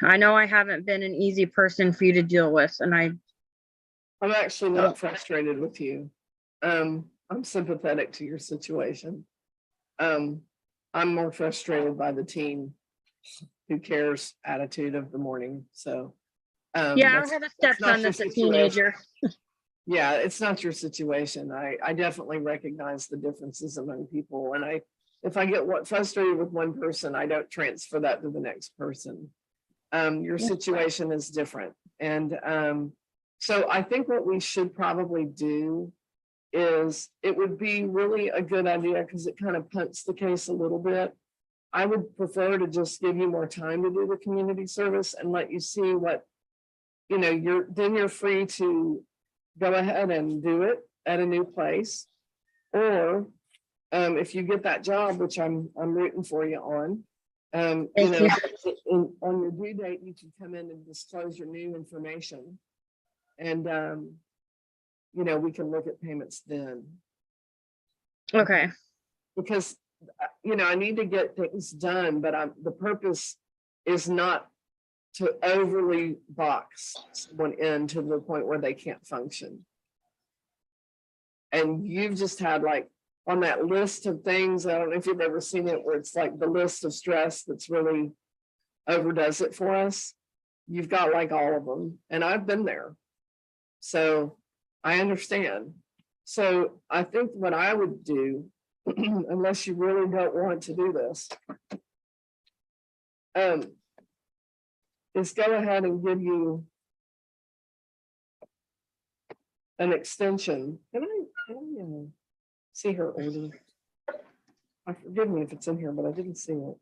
I know I haven't been an easy person for you to deal with, and I'm actually not frustrated with you. I'm sympathetic to your situation. I'm more frustrated by the teen who cares attitude of the morning. So yeah, I have a stepson that's a teenager. Yeah, it's not your situation. I definitely recognize the differences among people. And if I get frustrated with one person, I don't transfer that to the next person. Your situation is different. And so I think what we should probably do is it would be really a good idea because it kind of punts the case a little bit. I would prefer to just give you more time to do the community service and let you see what, you're free to go ahead and do it at a new place. Or if you get that job, which I'm rooting for you on, on your due date, you can come in and disclose your new information. And, we can look at payments then. Okay. Because, I need to get things done, but the purpose is not to overly box someone in to the point where they can't function. And you've just had on that list of things, I don't know if you've ever seen it, where it's like the list of stress that's really overdoes it for us. You've got all of them, and I've been there. So I understand. So I think what I would do, unless you really don't want to do this, is go ahead and give you an extension. Can I see her order? Forgive me if it's in here, but I didn't see it.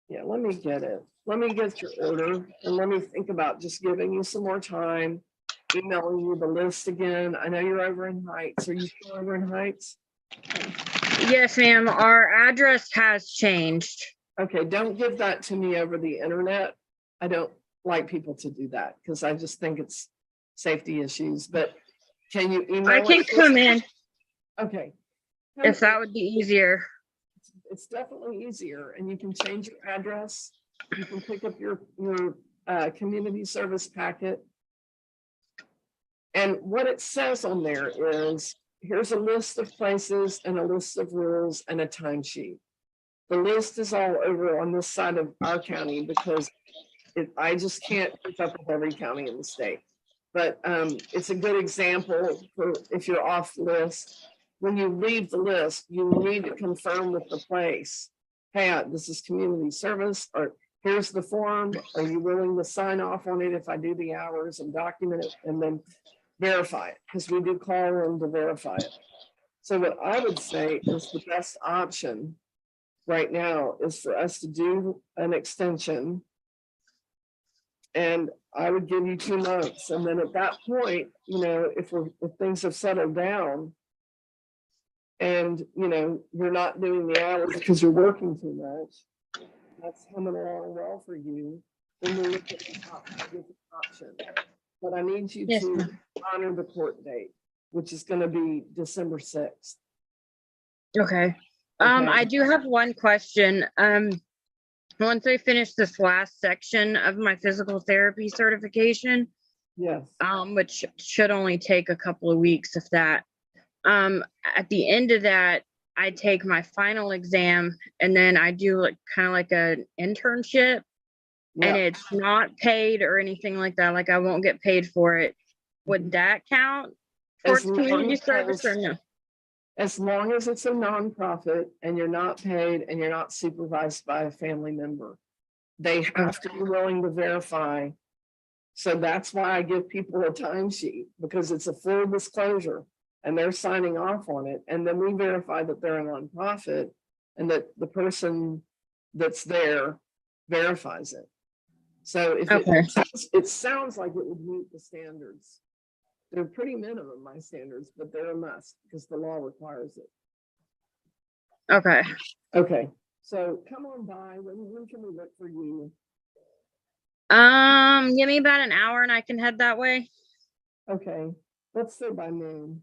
Yeah, let me get it. Let me get your order and let me think about just giving you some more time, emailing you the list again. I know you're over in Heights. Are you still over in Heights? Yes, ma'am. Our address has changed. Okay, don't give that to me over the internet. I don't like people to do that because I just think it's safety issues. But can you email? I can come in. Okay. If that would be easier. It's definitely easier, and you can change your address. You can pick up your community service packet. And what it says on there is here's a list of places and a list of rules and a timesheet. The list is all over on this side of our county because I just can't keep up with every county in the state. But it's a good example for if you're off list. When you leave the list, you need to confirm with the place, hey, this is community service, or here's the form. Are you willing to sign off on it if I do the hours and document it and then verify it? Because we do call them to verify it. So what I would say is the best option right now is for us to do an extension. And I would give you 2 months. And then at that point, you know, if things have settled down and, you know, you're not doing the hours because you're working too much, that's coming along well for you, then we'll look at the option. But I need you to honor the court date, which is going to be December 6th. Okay. I do have one question. Once I finish this last section of my physical therapy certification, yes, which should only take a couple of weeks, if that, at the end of that, I take my final exam and then I do like kind of like an internship, and it's not paid or anything like that. Like I won't get paid for it. Would that count towards community service or no? As long as it's a nonprofit and you're not paid and you're not supervised by a family member, they have to be willing to verify. So that's why I give people a timesheet, because it's a full disclosure and they're signing off on it. And then we verify that they're a nonprofit and that the person that's there verifies it. So if it sounds like it would meet the standards. They're pretty minimum, my standards, but they're a must because the law requires it. Okay. Okay. So come on by. When can we look for you? Give me about an hour and I can head that way. Okay. Let's say by noon.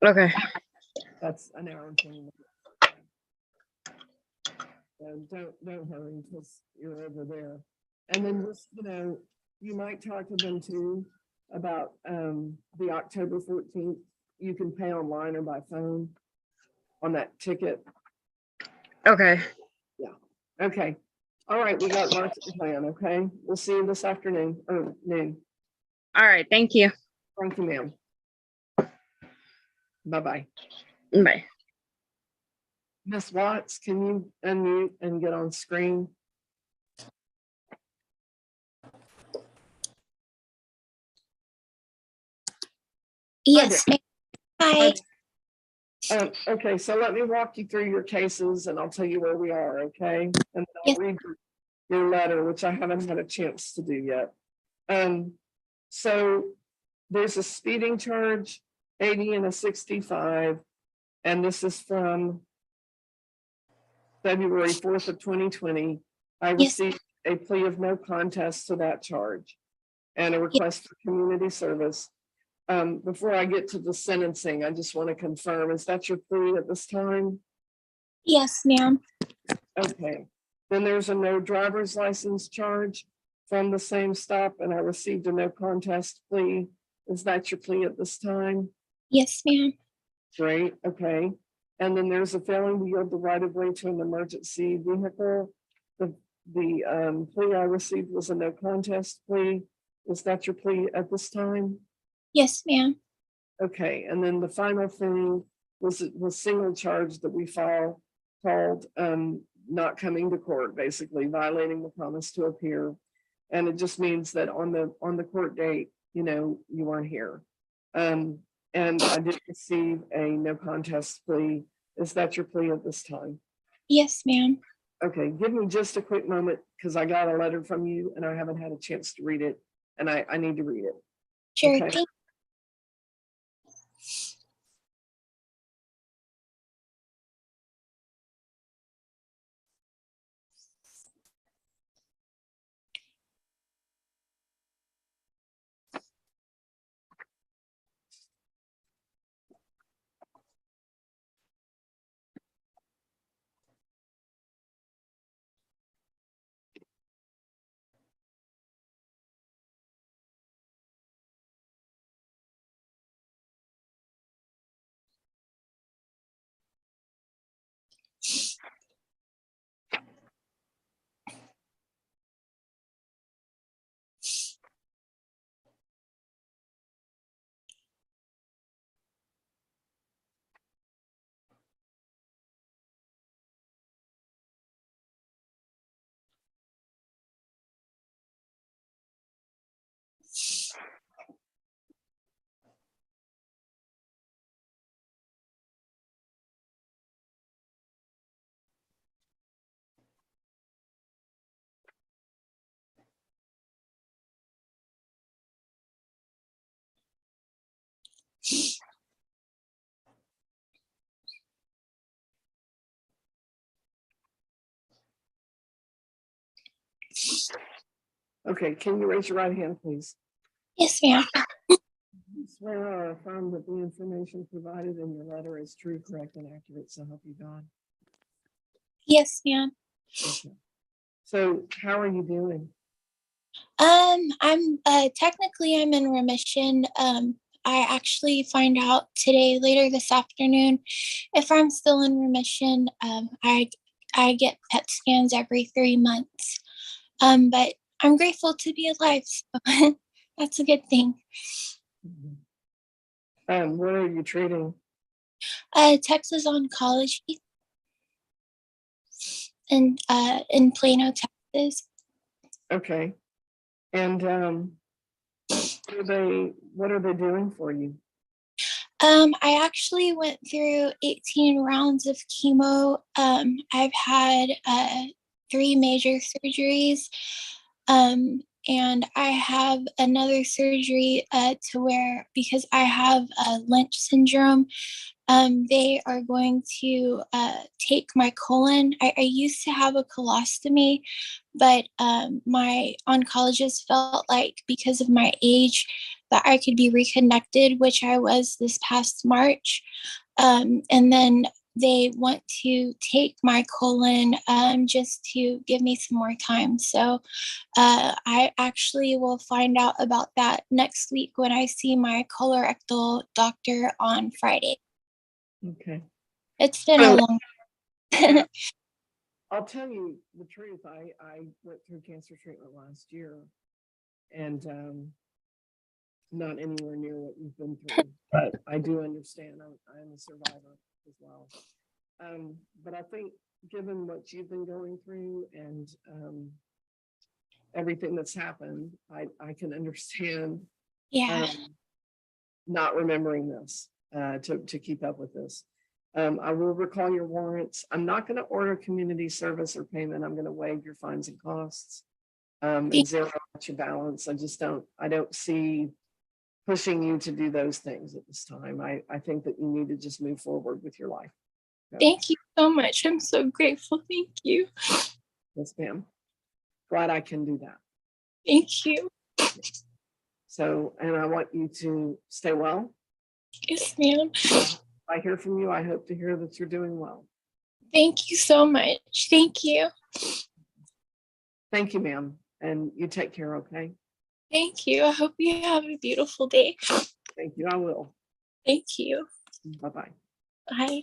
Okay. That's an hour and 20 minutes. So don't hurry because you're over there. And then just, you know, you might talk to them too about the October 14th. You can pay online or by phone on that ticket. Okay. Yeah. Okay. All right. We got lots of plan. Okay. We'll see you this afternoon or noon. All right. Thank you. Thank you, ma'am. Bye-bye. Bye. Miss Watts, can you unmute and get on screen? Yes, ma'am. Hi. Okay, so let me walk you through your cases and I'll tell you where we are, okay? And then I'll read your letter, which I haven't had a chance to do yet. So there's a speeding charge, 80 and a 65, and this is from February 4th of 2020. I received a plea of no contest to that charge and a request for community service. Before I get to the sentencing, I just want to confirm, is that your plea at this time? Yes, ma'am. Okay. Then there's a no driver's license charge from the same stop, and I received a no contest plea. Is that your plea at this time? Yes, ma'am. Great. Okay. And then there's a failing to yield the right of way to an emergency vehicle. The plea I received was a no contest plea. Is that your plea at this time? Yes, ma'am. Okay, and then the final thing was single charge that we filed called not coming to court, basically violating the promise to appear. And it just means that on the court date, you know, you weren't here. And I did receive a no contest plea. Is that your plea at this time? Yes, ma'am. Okay, give me just a quick moment because I got a letter from you and I haven't had a chance to read it, and I need to read it. Sure. Okay. Okay, can you raise your right hand, please? Yes, ma'am. You swear or affirm that the information provided in your letter is true, correct, and accurate, so help you God. Yes, ma'am. Okay. So how are you doing? I'm technically I'm in remission. I actually find out today, later this afternoon, if I'm still in remission. I get PET scans every 3 months. But I'm grateful to be alive, so that's a good thing. Where are you treating? Texas Oncology in Plano, Texas. Okay. And what are they doing for you? I actually went through 18 rounds of chemo. I've had 3 major surgeries. And I have another surgery to where, because I have Lynch syndrome, they are going to take my colon. I used to have a colostomy, but my oncologist felt like because of my age that I could be reconnected, which I was this past March. And then they want to take my colon just to give me some more time. So I actually will find out about that next week when I see my colorectal doctor on Friday. Okay. It's been a long I'll tell you the truth. I went through cancer treatment last year, and not anywhere near what you've been through, but I do understand. I'm a survivor as well. But I think given what you've been going through and everything that's happened, I can understand Yeah. not remembering this to keep up with this. I will recall your warrants. I'm not going to order community service or payment. I'm going to waive your fines and costs and zero out your balance. I don't see pushing you to do those things at this time. I think that you need to just move forward with your life. Thank you so much. I'm so grateful. Thank you. Yes, ma'am. Glad I can do that. Thank you. So, and I want you to stay well. Yes, ma'am. If I hear from you, I hope to hear that you're doing well. Thank you so much. Thank you. Thank you, ma'am. And you take care, okay? Thank you. I hope you have a beautiful day. Thank you. I will. Thank you. Bye-bye. Bye.